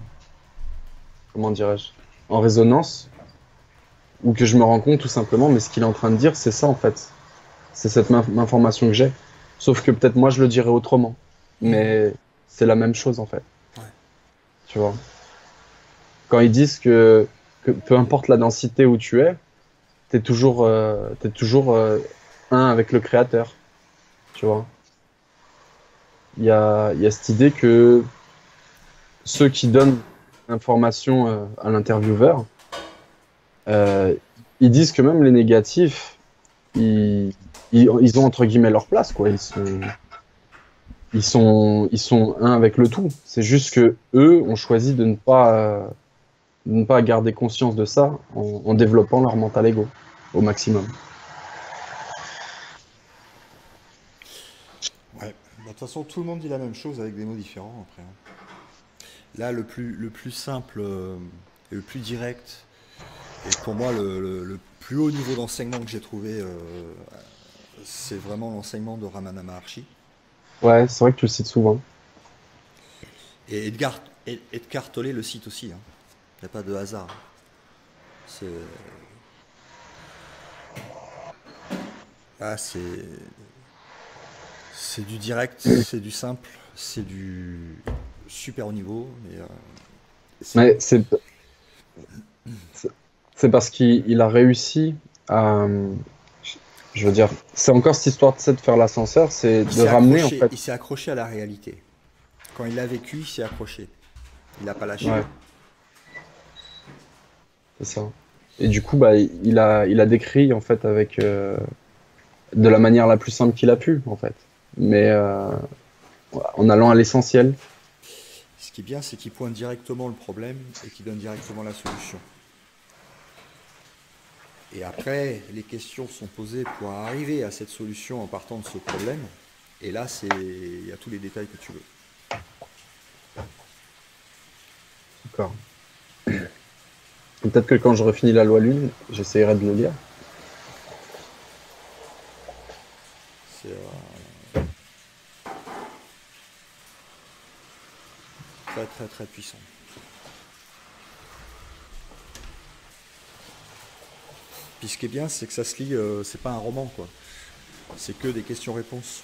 comment dirais-je, en résonance, ou que je me rends compte tout simplement, mais ce qu'il est en train de dire, c'est ça en fait. C'est cette information que j'ai. Sauf que peut-être moi je le dirais autrement. Mais c'est la même chose en fait. Ouais. Tu vois. Quand ils disent que peu importe la densité où tu es, t'es toujours un avec le créateur. Tu vois. Il y a cette idée que ceux qui donnent l'information à l'intervieweur, euh, ils disent que même les négatifs, ils ont entre guillemets leur place, quoi. Ils sont un avec le tout. C'est juste que eux ont choisi de ne pas garder conscience de ça en développant leur mental ego au maximum. Ouais. Bah, de toute façon, tout le monde dit la même chose avec des mots différents après, hein. Là, le plus simple et le plus direct, et pour moi le plus haut niveau d'enseignement que j'ai trouvé, c'est vraiment l'enseignement de Ramana Maharshi. Ouais, c'est vrai que tu le cites souvent. Et Edgar Tolle le cite aussi, hein. Il n'y a pas de hasard. C'est ah, c'est du direct, c'est du simple, c'est du super haut niveau. Mais c'est Mais c'est c'est parce qu'il a réussi à, je veux dire, c'est encore cette histoire de faire l'ascenseur, c'est de ramener en fait. il s'est accroché à la réalité. Quand il l'a vécu, il s'est accroché. Il n'a pas lâché. Ouais, c'est ça. Et du coup, bah, il a décrit en fait avec de la manière la plus simple qu'il a pu en fait, mais en allant à l'essentiel. qui est bien, c'est qu'il pointe directement le problème et qu'il donne directement la solution. Et après, les questions sont posées pour arriver à cette solution en partant de ce problème. Et là, il y a tous les détails que tu veux. D'accord. Peut-être que quand je refinis la loi Lune, j'essayerai de le lire. C'est très très très puissant. Puis ce qui est bien, c'est que ça se lit, c'est pas un roman, quoi. C'est que des questions-réponses.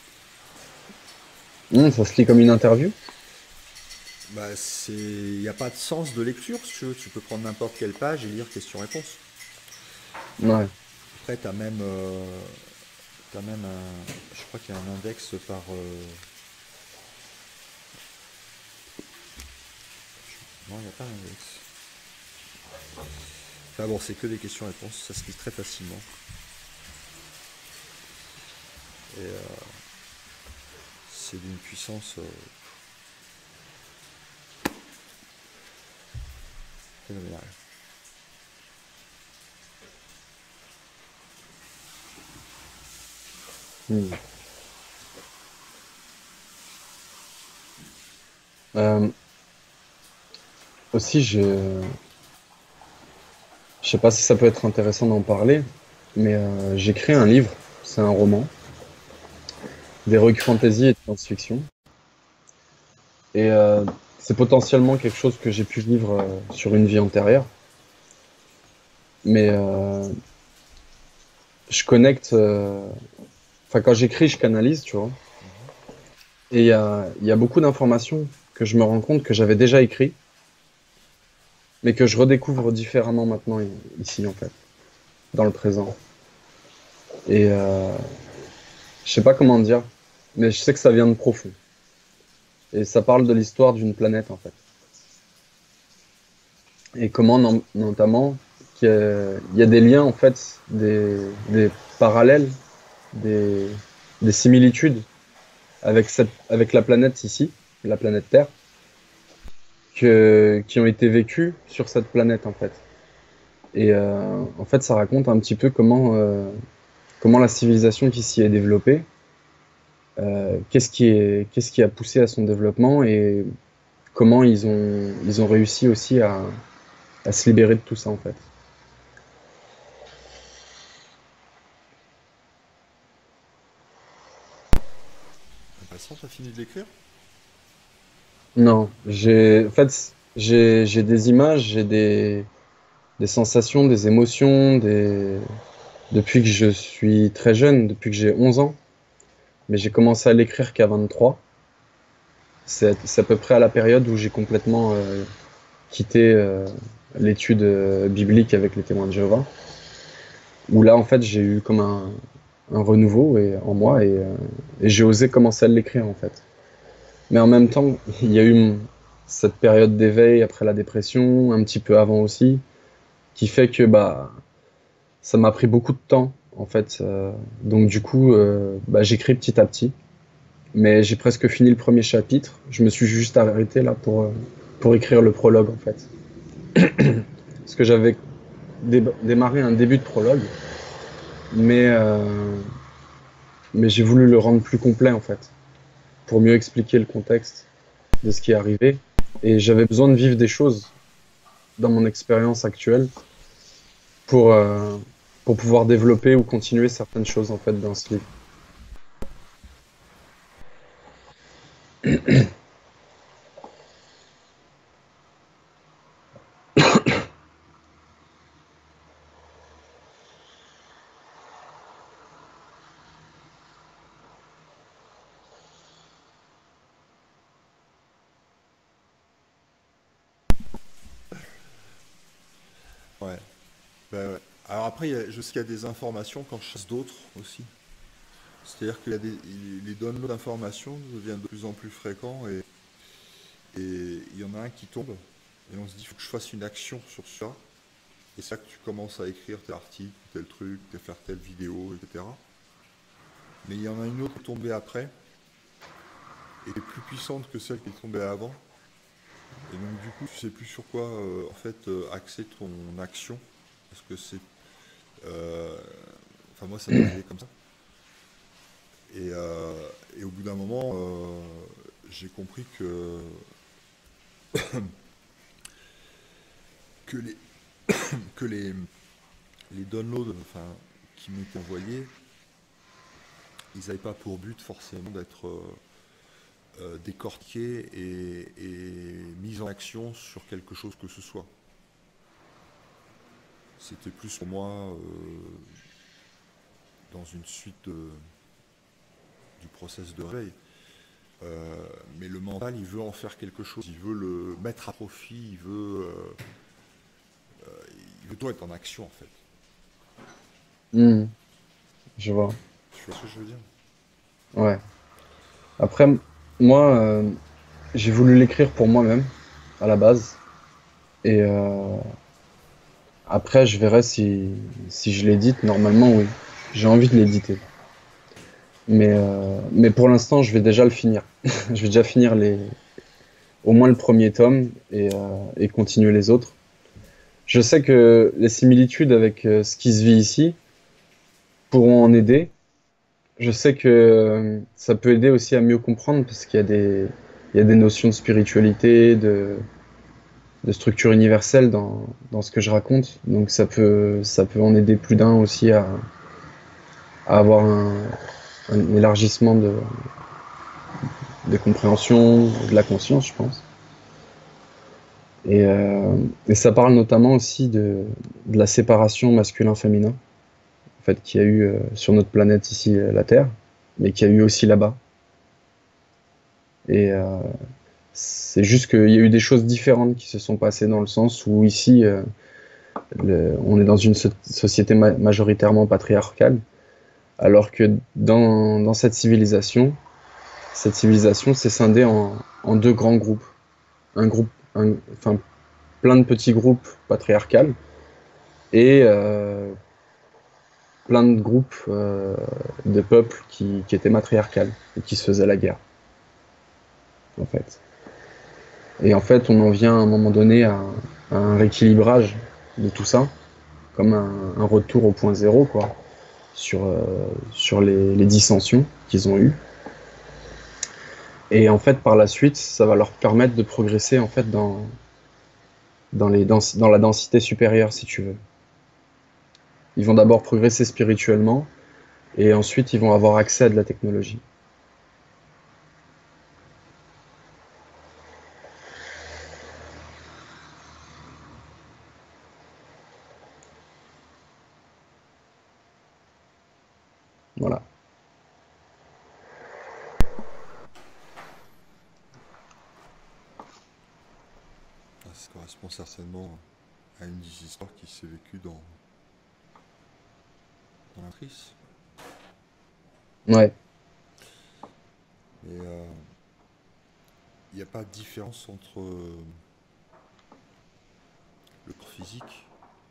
Ça se lit comme une interview? Bah, il n'y a pas de sens de lecture, si tu veux. Tu peux prendre n'importe quelle page et lire questions-réponses. Ouais. Après, t'as même je crois qu'il y a un index par. Non, il n'y a pas d'index. Enfin bon, c'est que des questions-réponses, ça se lit très facilement. Et c'est d'une puissance phénoménale. Hmm. Euh, aussi, je sais pas si ça peut être intéressant d'en parler, mais j'ai créé un livre, c'est un roman, d'heroic fantasy et de science-fiction. Et c'est potentiellement quelque chose que j'ai pu vivre sur une vie antérieure. Mais je connecte. Enfin, quand j'écris, je canalise, tu vois. Mhm. Et il y a beaucoup d'informations que je me rends compte que j'avais déjà écrit, mais que je redécouvre différemment maintenant, ici, en fait, dans le présent. Et je sais pas comment dire, mais je sais que ça vient de profond. Et ça parle de l'histoire d'une planète, en fait. Et comment, notamment, qu'il y a des liens, en fait, des parallèles, des, des similitudes avec la planète ici, la planète Terre, qui ont été vécues sur cette planète, en fait. Et en fait, ça raconte un petit peu comment la civilisation qui s'y est développée, qu'est-ce qui a poussé à son développement et comment ils ont réussi aussi à se libérer de tout ça, en fait. Intéressant, t'as fini de l'écrire? Non, en fait, j'ai des images, j'ai des sensations, des émotions, depuis que je suis très jeune, depuis que j'ai 11 ans. Mais j'ai commencé à l'écrire qu'à 23. C'est à peu près à la période où j'ai complètement quitté l'étude biblique avec les témoins de Jéhovah. Où là, en fait, j'ai eu comme un renouveau en moi et j'ai osé commencer à l'écrire, en fait. Mais en même temps, il y a eu cette période d'éveil après la dépression, un petit peu avant aussi, qui fait que bah ça m'a pris beaucoup de temps en fait. Donc du coup, bah, j'écris petit à petit. Mais j'ai presque fini le premier chapitre. Je me suis juste arrêté là pour écrire le prologue en fait. Parce que j'avais démarré un début de prologue, mais, euh, mais j'ai voulu le rendre plus complet en fait, pour mieux expliquer le contexte de ce qui est arrivé. Et j'avais besoin de vivre des choses dans mon expérience actuelle pour, euh, pour pouvoir développer ou continuer certaines choses en fait dans ce livre. Ouais. Bah ouais. Alors après, je sais qu'il y a des informations quand je chasse d'autres aussi. C'est-à-dire que les downloads d'informations deviennent de plus en plus fréquents et il y en a un qui tombe et on se dit il faut que je fasse une action sur ça. Et c'est là que tu commences à écrire tel article, tel truc, faire telle vidéo, etc. Mais il y en a une autre qui est tombée après et qui est plus puissante que celle qui est tombée avant. Et donc du coup, tu sais plus sur quoi en fait axer ton action, parce que c'est, euh, enfin moi ça m'est arrivé comme ça. Et au bout d'un moment, j'ai compris que les downloads, enfin, qui m'étaient envoyés, ils n'avaient pas pour but forcément d'être décortiqués et mis en action sur quelque chose que ce soit. C'était plus pour moi dans une suite du process de réveil. Mais le mental, il veut en faire quelque chose, il veut le mettre à profit, il veut tout être en action en fait. Hmm, je vois. Tu vois ce que je veux dire? Ouais. Après, moi, j'ai voulu l'écrire pour moi-même, à la base. Et après, je verrai si je l'édite. Normalement, oui. J'ai envie de l'éditer. Mais pour l'instant, je vais déjà le finir. Je vais déjà finir au moins le premier tome et continuer les autres. Je sais que les similitudes avec ce qui se vit ici pourront en aider. Je sais que ça peut aider aussi à mieux comprendre parce il y a des notions de spiritualité, de structure universelle dans ce que je raconte. Donc ça peut en aider plus d'un aussi à avoir un élargissement de compréhension, de la conscience, je pense. Et ça parle notamment aussi de la séparation masculin-féminin, en fait, qu'il y a eu sur notre planète ici, la Terre, mais qu'il y a eu aussi là-bas. Et c'est juste qu'il y a eu des choses différentes qui se sont passées dans le sens où ici, on est dans une société majoritairement patriarcale, alors que dans cette civilisation s'est scindée en deux grands groupes. Un groupe, enfin, plein de petits groupes patriarcales et plein de groupes de peuples qui étaient matriarcales et qui se faisaient la guerre, en fait. Et en fait, on en vient à un moment donné à un rééquilibrage de tout ça, comme un retour au point zéro, quoi, sur les dissensions qu'ils ont eues. Et en fait, par la suite, ça va leur permettre de progresser en fait dans la densité supérieure, si tu veux. Ils vont d'abord progresser spirituellement, et ensuite ils vont avoir accès à de la technologie. Voilà. Ah, ça correspond certainement à une des histoires qui s'est vécue dans la matrice. Ouais. Mais il n'y a pas de différence entre le corps physique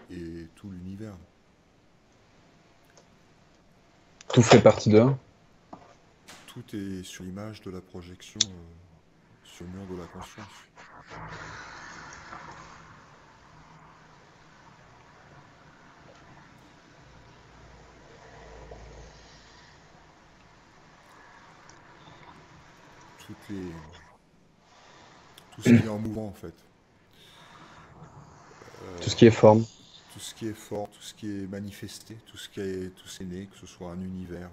et tout l'univers. Tout fait partie de un. Tout est sur l'image de la projection sur le mur de la conscience. Toutes les, tout ce qui est en mouvement en fait. Tout ce qui est forme. Tout ce qui est fort, tout ce qui est manifesté, tout ce qui est né, que ce soit un univers,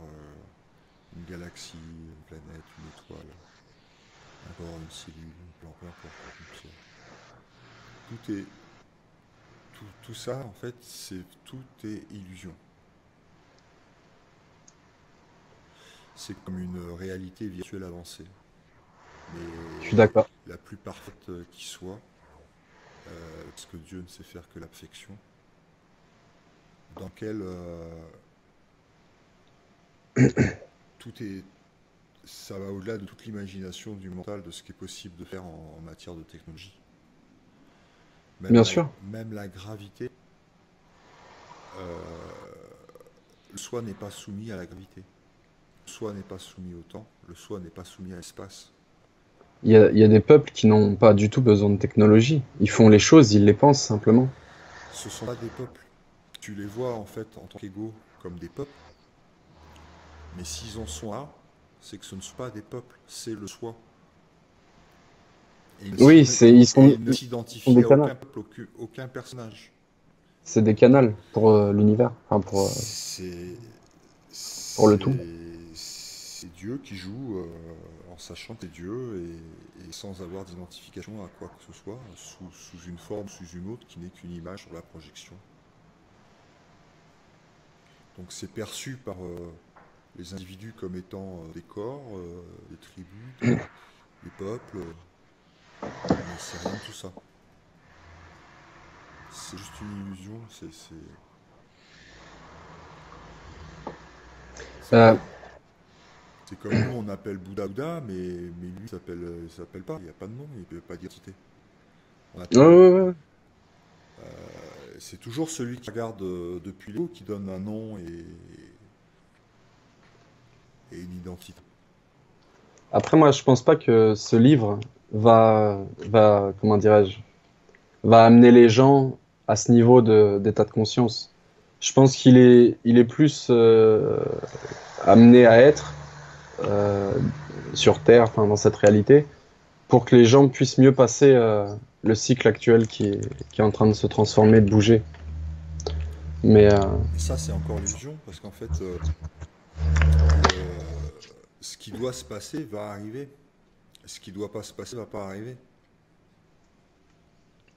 une galaxie, une planète, une étoile, un corps, une cellule, peu importe, une pierre. Tout est, tout ça en fait, tout est illusion. C'est comme une réalité virtuelle avancée, Je suis mais d'accord. la plus parfaite qui soit, parce que Dieu ne sait faire que la perfection, dans laquelle tout est, ça va au-delà de toute l'imagination du mental de ce qui est possible de faire en matière de technologie. Bien sûr. Même la gravité, le soi n'est pas soumis à la gravité. Le soi n'est pas soumis au temps, le soi n'est pas soumis à l'espace. Il y a des peuples qui n'ont pas du tout besoin de technologie. Ils font les choses, ils les pensent simplement. Ce sont pas des peuples. Tu les vois en fait en tant qu'égaux comme des peuples, mais s'ils en sont là, c'est que ce ne sont pas des peuples, c'est le soi. Et Oui, ils ne ils sont s'identifient des à canals. aucun peuple, aucun personnage. C'est des canals pour l'univers, enfin C'est pour le tout. c'est Dieu qui joue en sachant que c'est Dieu et sans avoir d'identification à quoi que ce soit, sous une forme, sous une autre, qui n'est qu'une image sur la projection. Donc c'est perçu par les individus comme étant des corps, des tribus, des peuples, mais c'est rien de tout ça. C'est juste une illusion, c'est Euh, comme, c'est comme nous, on appelle Bouddha Bouddha, mais lui, il s'appelle pas, il n'y a pas de nom, il n'y a pas d'identité. On ouais, appelle, ouais, ouais. c'est toujours celui qui regarde depuis les hauts qui donne un nom et une identité. Après, moi, je pense pas que ce livre comment dirais-je, va amener les gens à ce niveau d'état de conscience. Je pense il est plus amené à être euh, sur Terre, enfin, dans cette réalité, pour que les gens puissent mieux passer le cycle actuel qui est en train de se transformer, de bouger. Mais Et ça, c'est encore l'illusion, parce qu'en fait, le, ce qui doit se passer va arriver. Ce qui doit pas se passer va pas arriver.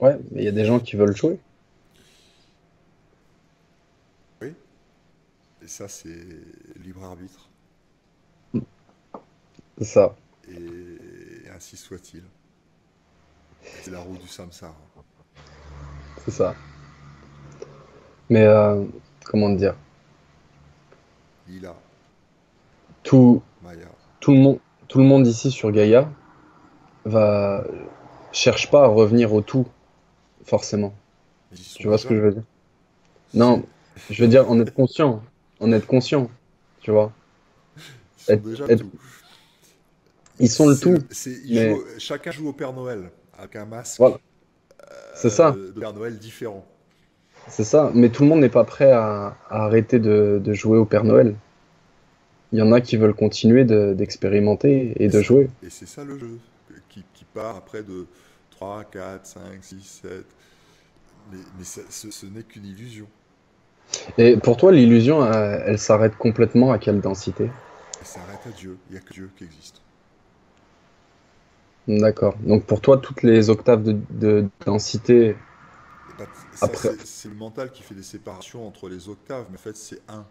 ouais, mais il y a des gens qui veulent jouer. Oui. Et ça, c'est libre arbitre. C'est ça, Et ainsi soit-il. C'est la roue du samsara. c'est ça. Mais comment dire, Lila, tout, Maya. tout le monde, tout le monde ici sur Gaïa va cherche pas à revenir au tout forcément. Ils y sont Tu vois ce que déjà. je veux dire? C'est... Non, je veux dire en être conscient, tu vois. Ils sont déjà Être- tout. ils sont le tout, mais Chacun joue au Père Noël avec un voilà, masque c'est ça, de Père Noël différent. c'est ça. Mais tout le monde n'est pas prêt à arrêter de jouer au Père Noël. Il y en a qui veulent continuer d'expérimenter et de jouer. Et c'est ça le jeu, qui part après de 3, 4, 5, 6, 7. Mais ce n'est qu'une illusion. Et pour toi, l'illusion, elle s'arrête complètement à quelle densité? Elle s'arrête à Dieu. Il n'y a que Dieu qui existe. D'accord. Donc pour toi, toutes les octaves de densité Et bah, ça, après. c'est le mental qui fait des séparations entre les octaves, mais en fait, c'est un.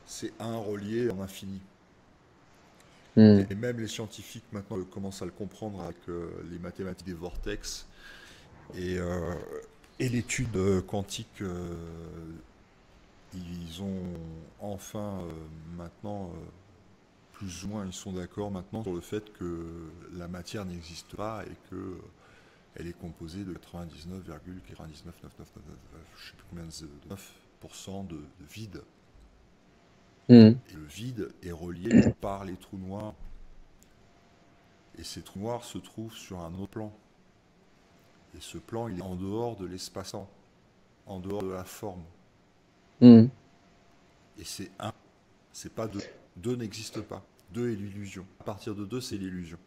C'est un relié en infini. Hmm. Et même les scientifiques maintenant commencent à le comprendre avec les mathématiques des vortex et, euh, et l'étude quantique. Ils ont enfin maintenant, plus ou moins, ils sont d'accord maintenant sur le fait que la matière n'existe pas et que elle est composée de 99,99999, je sais plus combien de 9% de vide. Hmm. Et le vide est relié par les trous noirs. Et ces trous noirs se trouvent sur un autre plan. Et ce plan, il est en dehors de l'espace-temps, en dehors de la forme. Hmm. Et c'est un, c'est pas deux. Deux n'existe pas. Deux est l'illusion. À partir de deux, c'est l'illusion.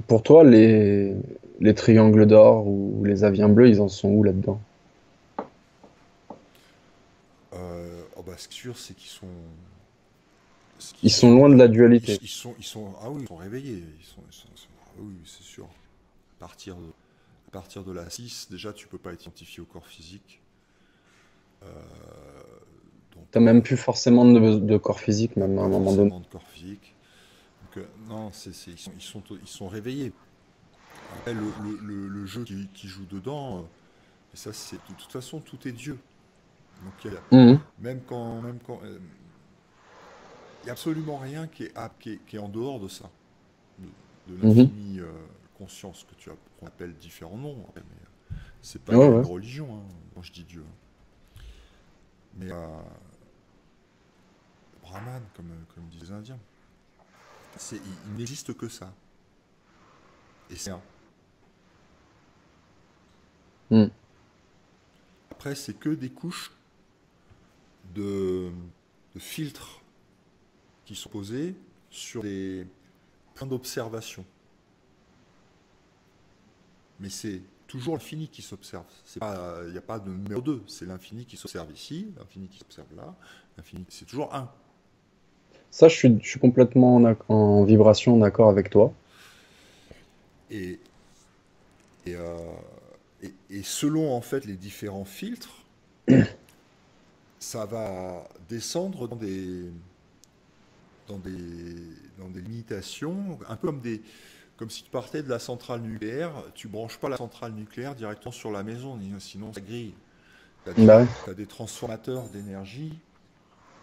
Pour toi, les triangles d'or ou les aviens bleus, ils en sont où là-dedans? Oh bah, ce qui est sûr, c'est qu'ils sont, ce qu'ils Ils sont sont, loin de la dualité. ah oui, ils sont réveillés. Ah oui, c'est sûr. À partir de la 6, déjà, tu peux pas être identifié au corps physique. Euh, T'as donc, même plus forcément de corps physique, même même à un pas moment donné. forcément de corps physique. Donc, non, ils sont réveillés. Après, le jeu qui joue dedans, et ça, c'est de toute façon, tout est Dieu. Donc, Mhm. même quand, il n'y a absolument rien qui est en dehors de ça, de Mhm. l'infinie conscience qu'on appelle différents noms. Mais c'est pas Ouais, lié à ouais. une religion, hein, quand je dis Dieu. Mais Brahman, comme disent les Indiens, il n'existe que ça. Et c'est un. Hmm. Après, c'est que des couches de, de filtres qui sont posées sur des points d'observation. Mais c'est toujours l'infini qui s'observe. Il n'y a pas de numéro 2, c'est l'infini qui s'observe ici, l'infini qui s'observe là, l'infini, c'est toujours un. Ça, je suis complètement en vibration, d'accord avec toi. Et, et, euh, et selon en fait les différents filtres, ça va descendre dans des, dans des limitations, un peu comme si tu partais de la centrale nucléaire, tu branches pas la centrale nucléaire directement sur la maison, sinon ça grille. Bah ouais. Tu as des transformateurs d'énergie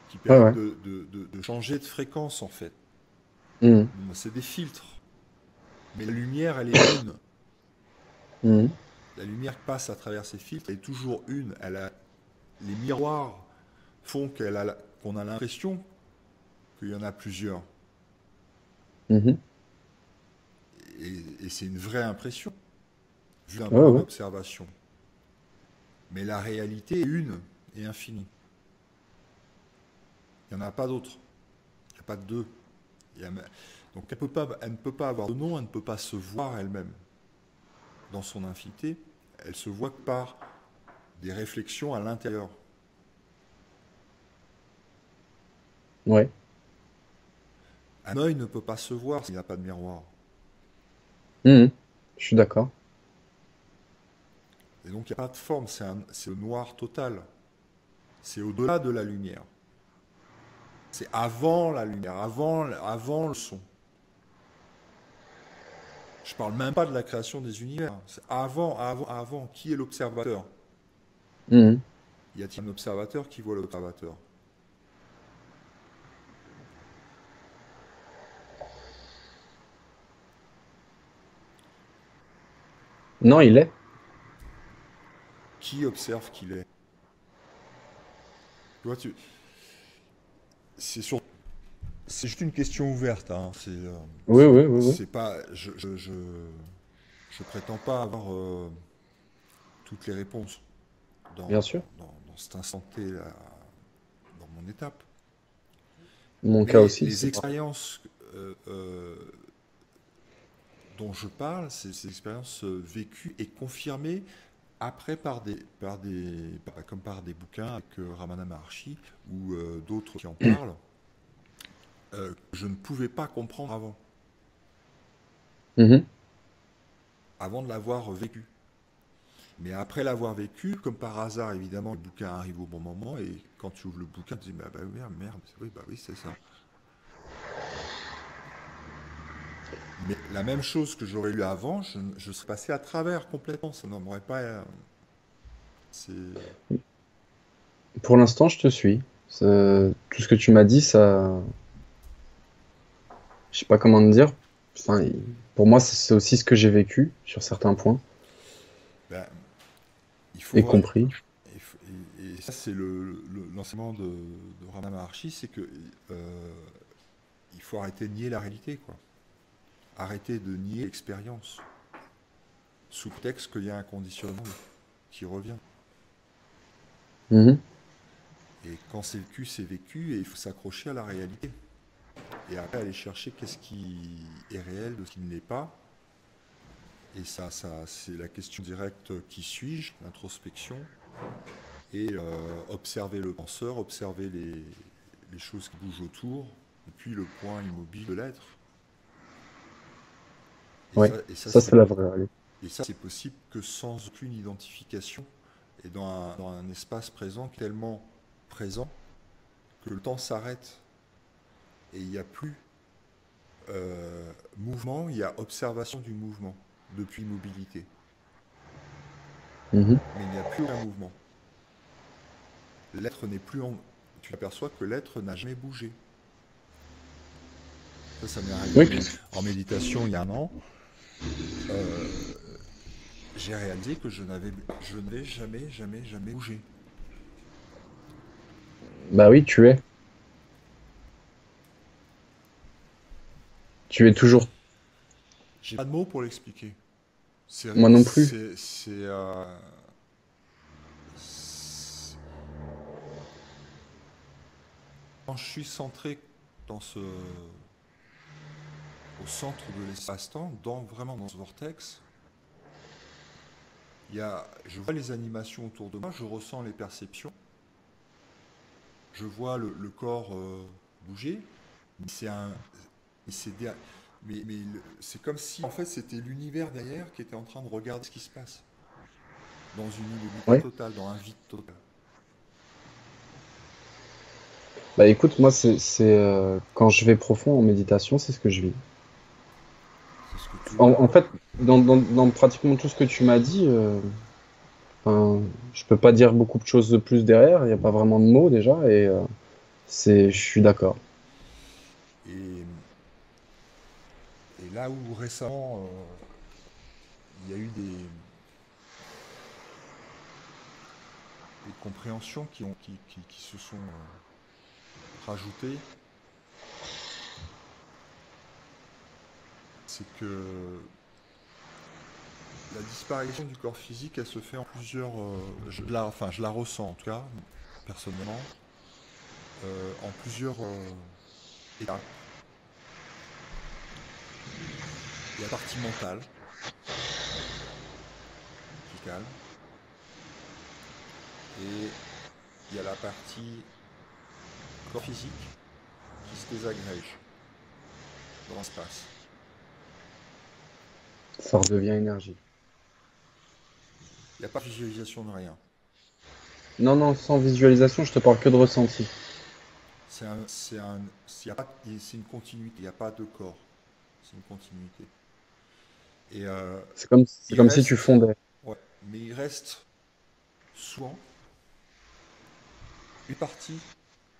qui Ouais, permettent ouais. de changer de fréquence en fait. Hmm. C'est des filtres. Mais la lumière, elle est une. Hmm. La lumière qui passe à travers ces filtres, elle est toujours une. Les miroirs font qu'on a l'impression qu'il y en a plusieurs. Mhm. Et c'est une vraie impression, vu d'un Ouais, point ouais. d'observation. Mais la réalité est une et infinie. Il n'y en a pas d'autre. Il n'y a pas de deux. Donc elle ne peut pas avoir de nom, elle ne peut pas se voir elle-même dans son infinité. Elle se voit que par des réflexions à l'intérieur. Ouais. Un œil ne peut pas se voir s'il n'y a pas de miroir. Mhm. Je suis d'accord. Et donc il n'y a pas de forme, c'est le noir total. C'est au-delà de la lumière. C'est avant la lumière, avant le son. Je ne parle même pas de la création des univers. C'est avant. Qui est l'observateur? Mhm. Y a-t-il un observateur qui voit l'observateur? Non, il est. Qui observe qu'il est? Tu vois, c'est sur- c'est juste une question ouverte. Hein. Oui, oui, oui, oui. C'est pas, je prétends pas avoir toutes les réponses Bien sûr. dans cet instant T, là, dans mon étape. Mon cas Mais aussi, les c'est pareil. expériences dont je parle, c'est ces expériences vécues et confirmées après comme par des bouquins avec Ramana Maharshi ou d'autres qui en parlent, que je ne pouvais pas comprendre Mhm. avant de l'avoir vécu. Mais après l'avoir vécu, comme par hasard, évidemment, le bouquin arrive au bon moment et quand tu ouvres le bouquin, tu te dis bah merde, bah oui, c'est ça. Mais la même chose que j'aurais lu avant, je serais passé à travers complètement. Ça n'aurait pas. C'est. Pour l'instant, je te suis. Tout ce que tu m'as dit, ça, je sais pas comment te dire. Enfin, pour moi, c'est aussi ce que j'ai vécu sur certains points, Ben, il faut y voir. compris. Et ça, c'est l'enseignement de Ramana Maharshi, c'est que il faut arrêter de nier la réalité, quoi. Arrêter de nier l'expérience, sous prétexte qu'il y a un conditionnement qui revient. Mhm. Et quand c'est vécu, c'est vécu, et il faut s'accrocher à la réalité. Et après aller chercher qu'est-ce qui est réel de ce qui ne l'est pas. Et ça c'est la question directe, qui suis-je, l'introspection, et observer le penseur, observer les choses qui bougent autour, et puis le point immobile de l'être. Et Ouais, ça, et ça ça, c'est c'est la vraie réalité. et ça c'est possible que sans aucune identification et dans un espace présent tellement présent que le temps s'arrête et il n'y a plus mouvement, il y a observation du mouvement depuis mobilité, Mhm. mais il n'y a plus aucun mouvement. L'être n'est plus en... Tu aperçois que l'être n'a jamais bougé. Ça m'est arrivé Oui, en méditation il y a un an. J'ai réalisé que je n'avais jamais bougé. bah oui, tu es. Tu es toujours. J'ai pas de mots pour l'expliquer. Moi non plus. C'est- quand je suis centré dans au centre de l'espace-temps, vraiment dans ce vortex, je vois les animations autour de moi, je ressens les perceptions, je vois le corps bouger, mais mais c'est der- c'est comme si en fait c'était l'univers derrière qui était en train de regarder ce qui se passe dans une immobilité Ouais. totale, dans un vide total. Bah écoute, moi quand je vais profond en méditation, c'est ce que je vis. C'est ce que tu En vois. fait, dans pratiquement tout ce que tu m'as dit, enfin, je peux pas dire beaucoup de choses de plus derrière. Il n'y a pas vraiment de mots déjà, et je suis d'accord. Et, et là où récemment il y a eu des compréhensions qui se sont rajoutées, c'est que la disparition du corps physique, elle se fait en plusieurs. Enfin, je la ressens en tout cas, personnellement, en plusieurs étapes. Il y a la partie mentale qui se calme, et il y a la partie corps physique qui se désagrège dans l'espace. Ça redevient énergie. Il n'y a pas de visualisation de rien. Non, non, sans visualisation, je te parle que de ressenti. C'est une continuité, il n'y a pas de corps. C'est une continuité. Et C'est il comme si tu reste, fondais. ouais, mais il reste souvent une partie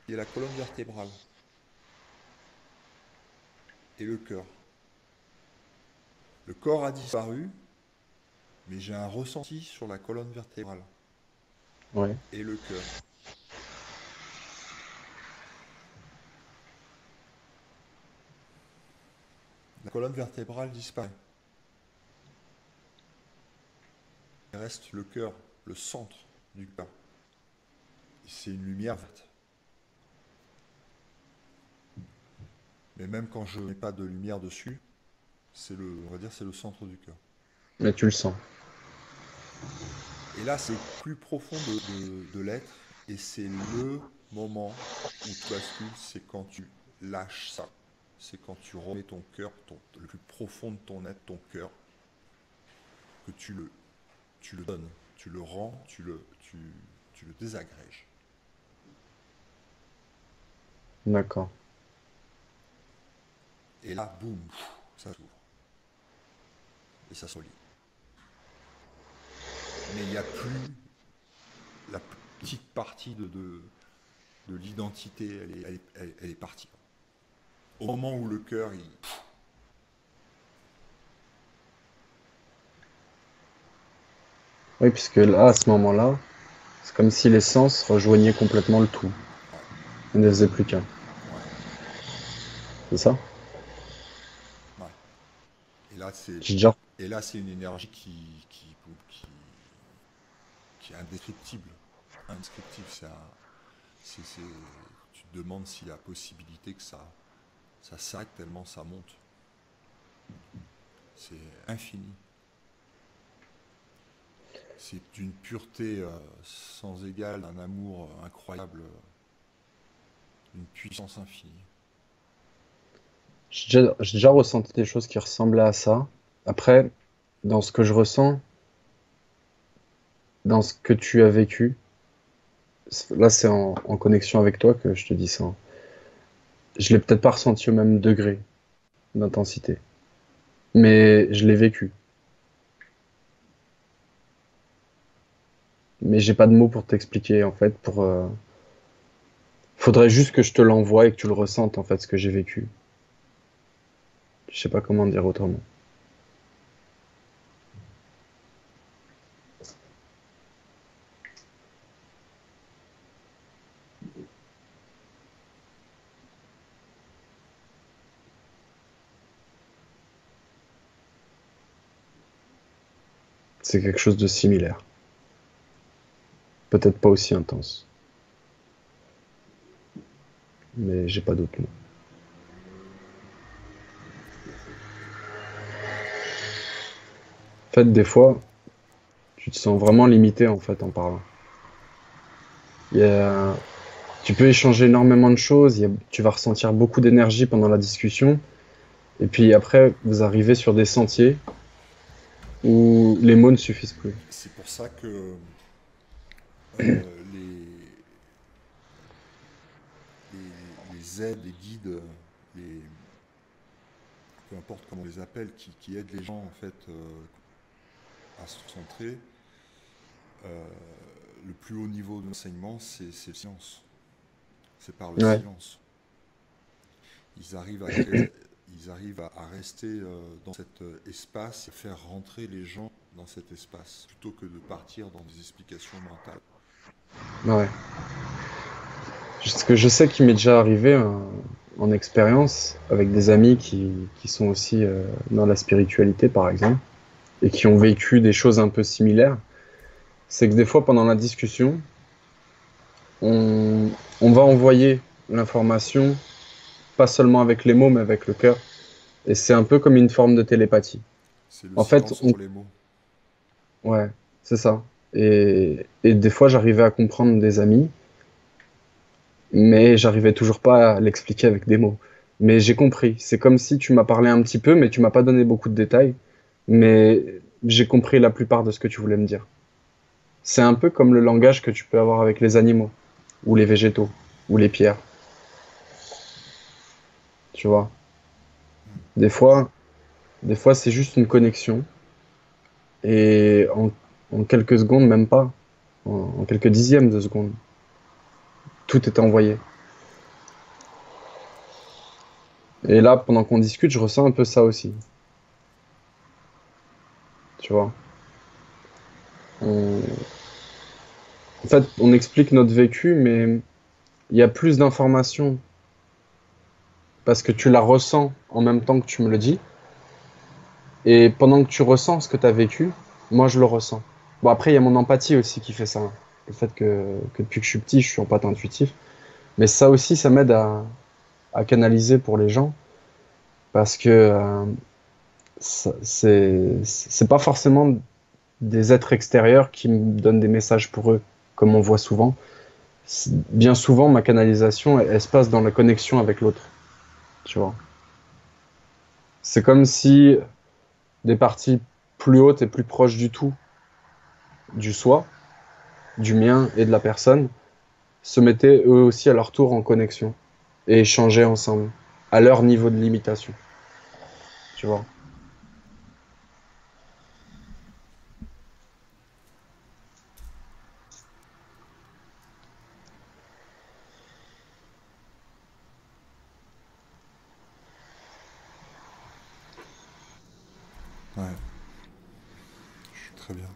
qui est la colonne vertébrale et le cœur. Le corps a disparu, mais j'ai un ressenti sur la colonne vertébrale Ouais. et le cœur. La colonne vertébrale disparaît. Il reste le cœur, le centre du cœur. C'est une lumière verte. Mais même quand je n'ai pas de lumière dessus, on va dire, c'est le centre du cœur. Mais tu le sens. Et là, c'est le plus profond de l'être, et c'est le moment où tout bascule, c'est quand tu lâches ça. C'est quand tu remets ton cœur, le plus profond de ton être, ton cœur, que tu le donnes, tu le rends, tu le désagrèges. D'accord. Et là, boum, ça s'ouvre. Et ça se relie. Mais il n'y a plus la petite partie de l'identité, elle est partie. Au moment où le cœur, Oui, puisque là, à ce moment-là, c'est comme si l'essence rejoignait complètement le tout. ouais, Elle ne faisait plus qu'un. ouais, C'est ça? ouais. Et là, c'est, J'ai déjà. et là, c'est une énergie qui est indescriptible. Indescriptible, tu te demandes s'il y a possibilité que ça s'arrête tellement ça monte. C'est infini. C'est d'une pureté sans égale, d'un amour incroyable, d'une puissance infinie. J'ai déjà ressenti des choses qui ressemblaient à ça. Après, dans ce que je ressens, dans ce que tu as vécu, là, c'est en connexion avec toi que je te dis ça, hein. Je l'ai peut-être pas ressenti au même degré d'intensité, mais je l'ai vécu. Mais j'ai pas de mots pour t'expliquer, en fait. Faudrait juste que je te l'envoie et que tu le ressentes, en fait, ce que j'ai vécu. Je sais pas comment dire autrement. c'est quelque chose de similaire. Peut-être pas aussi intense, mais j'ai pas d'autres mots. En fait, des fois, tu te sens vraiment limité en fait en parlant. Il y a- Tu peux échanger énormément de choses, tu vas ressentir beaucoup d'énergie pendant la discussion, et puis après, vous arrivez sur des sentiers où les mots ne suffisent plus. C'est pour ça que les aides, les guides, les, peu importe comment on les appelle, qui aident les gens en fait à se concentrer, euh, le plus haut niveau de l'enseignement, c'est le silence. C'est par le Ouais, silence. Ils arrivent à, créer- ils arrivent à rester dans cet espace et faire rentrer les gens dans cet espace, plutôt que de partir dans des explications mentales. ouais. Ce que je sais qu'il m'est déjà arrivé en expérience avec des amis qui sont aussi dans la spiritualité, par exemple, et qui ont vécu des choses un peu similaires, c'est que des fois, pendant la discussion, on, on va envoyer l'information, pas seulement avec les mots, mais avec le cœur. Et c'est un peu comme une forme de télépathie. C'est le En fait, silence pour les mots. ouais, c'est ça. Et des fois, j'arrivais à comprendre des amis, mais j'arrivais toujours pas à l'expliquer avec des mots. Mais j'ai compris. C'est comme si tu m'as parlé un petit peu, mais tu m'as pas donné beaucoup de détails. Mais j'ai compris la plupart de ce que tu voulais me dire. C'est un peu comme le langage que tu peux avoir avec les animaux, ou les végétaux, ou les pierres. Tu vois. Des fois, des fois, c'est juste une connexion. Et en quelques secondes, même pas, en quelques dixièmes de seconde, tout est envoyé. Et là, pendant qu'on discute, je ressens un peu ça aussi. Tu vois. On- En fait, on explique notre vécu, mais il y a plus d'informations parce que tu la ressens en même temps que tu me le dis. Et pendant que tu ressens ce que tu as vécu, moi je le ressens. Bon, après, il y a mon empathie aussi qui fait ça, hein. Le fait que depuis que je suis petit, je suis en pâte intuitif. Mais ça aussi, ça m'aide à canaliser pour les gens parce que c'est pas forcément des êtres extérieurs qui me donnent des messages pour eux, comme on voit souvent. Bien souvent, ma canalisation, elle se passe dans la connexion avec l'autre, tu vois. C'est comme si des parties plus hautes et plus proches du tout, du soi, du mien et de la personne, se mettaient eux aussi à leur tour en connexion et échangeaient ensemble, à leur niveau de limitation, tu vois. Ouais, je suis très bien.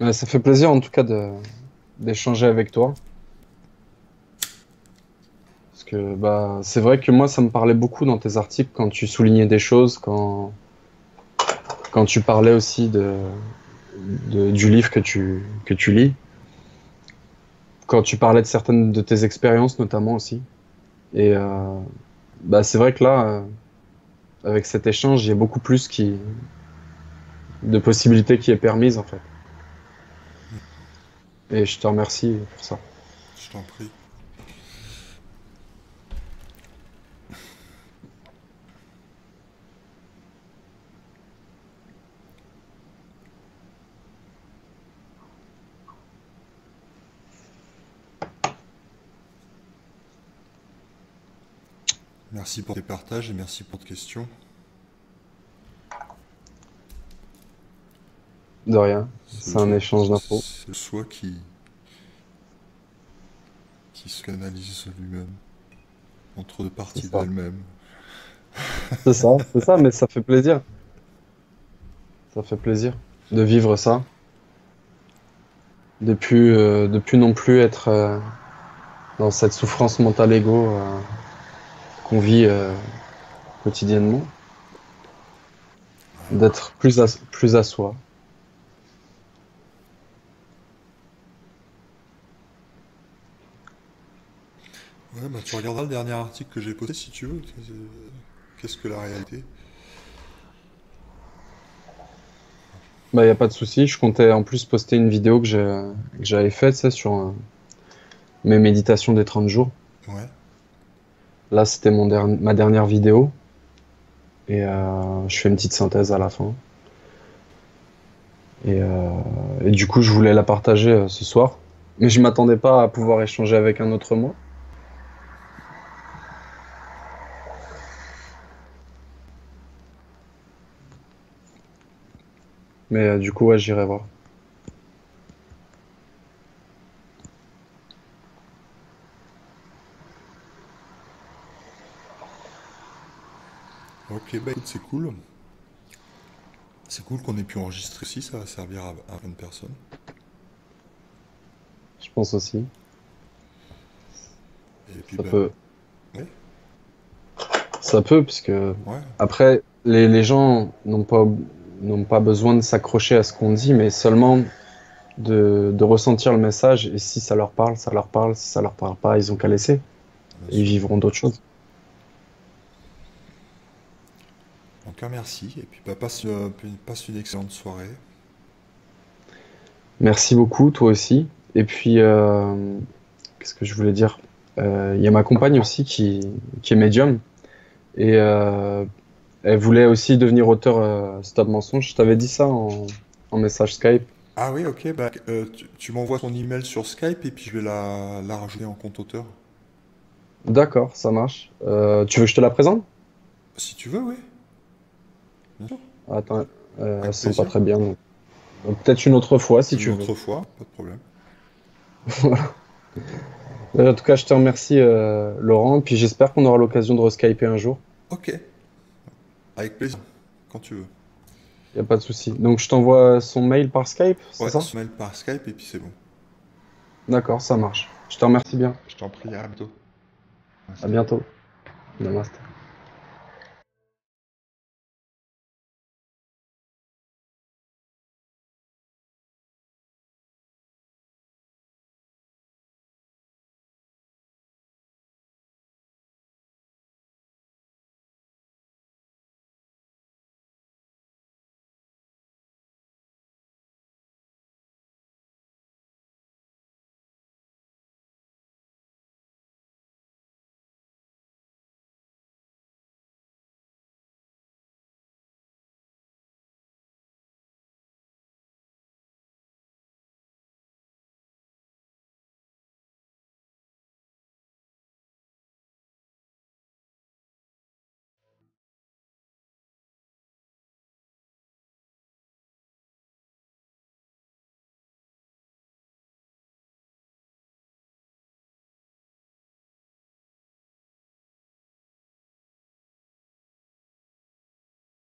Ouais, ça fait plaisir en tout cas d'échanger avec toi. Parce que bah, c'est vrai que moi, ça me parlait beaucoup dans tes articles quand tu soulignais des choses, quand tu parlais aussi du livre que tu lis, quand tu parlais de certaines de tes expériences notamment aussi. Et bah, c'est vrai que là, avec cet échange, il y a beaucoup plus de possibilités qui est permise en fait. Et je te remercie pour ça. Je t'en prie. Merci pour tes partages et merci pour tes questions. De rien. C'est C'est un échange d'infos. c'est le soi qui se canalise lui-même entre deux C'est parties ça. d'elle-même. C'est ça, mais ça fait plaisir. Ça fait plaisir de vivre ça, de plus non plus être dans cette souffrance mentale égo qu'on vit quotidiennement, d'être plus à soi. Ouais, bah, tu regarderas le dernier article que j'ai posté si tu veux. Qu'est-ce que la réalité? Bah, y a pas de souci. Je comptais en plus poster une vidéo que j'avais faite, c'est sur mes méditations des 30 jours. Ouais. Là, c'était ma dernière vidéo et je fais une petite synthèse à la fin. Et du coup, je voulais la partager ce soir, mais je m'attendais pas à pouvoir échanger avec un autre moi. Mais du coup, ouais, j'irai voir. Ok, bah écoute, c'est cool. C'est cool qu'on ait pu enregistrer ici, ça va servir à 20 personnes. Je pense aussi. Et puis Ça bah, peut, ouais, ça peut, puisque ouais, après, les gens n'ont pas besoin de s'accrocher à ce qu'on dit, mais seulement de ressentir le message. Et si ça leur parle, ça leur parle. Si ça leur parle pas, ils ont qu'à laisser. bien Et ils sûr. vivront d'autres choses. Donc un merci, et puis bah, passe une excellente soirée. Merci beaucoup, toi aussi. Et puis, qu'est-ce que je voulais dire? Il y a ma compagne aussi qui est médium. Et elle voulait aussi devenir auteur Stop Mensonge. Je t'avais dit ça en message Skype. Ah oui, ok, bah tu m'envoies ton email sur Skype et puis je vais la rajouter en compte auteur. D'accord, ça marche. Tu veux que je te la présente? Si tu veux, oui, bien sûr, Attends, elle avec se sent pas plaisir. très bien. Donc peut-être une autre fois si Une tu veux. autre fois, pas de problème. En tout cas, je te remercie, Laurent. Puis j'espère qu'on aura l'occasion de reskyper un jour. Ok, avec plaisir, quand tu veux. Il n'y a pas de souci. Donc je t'envoie son mail par Skype, c'est Ouais, ça? se mail par Skype et puis c'est bon. D'accord, ça marche. Je te remercie bien. Je t'en prie, à bientôt. À Merci. bientôt. Namaste.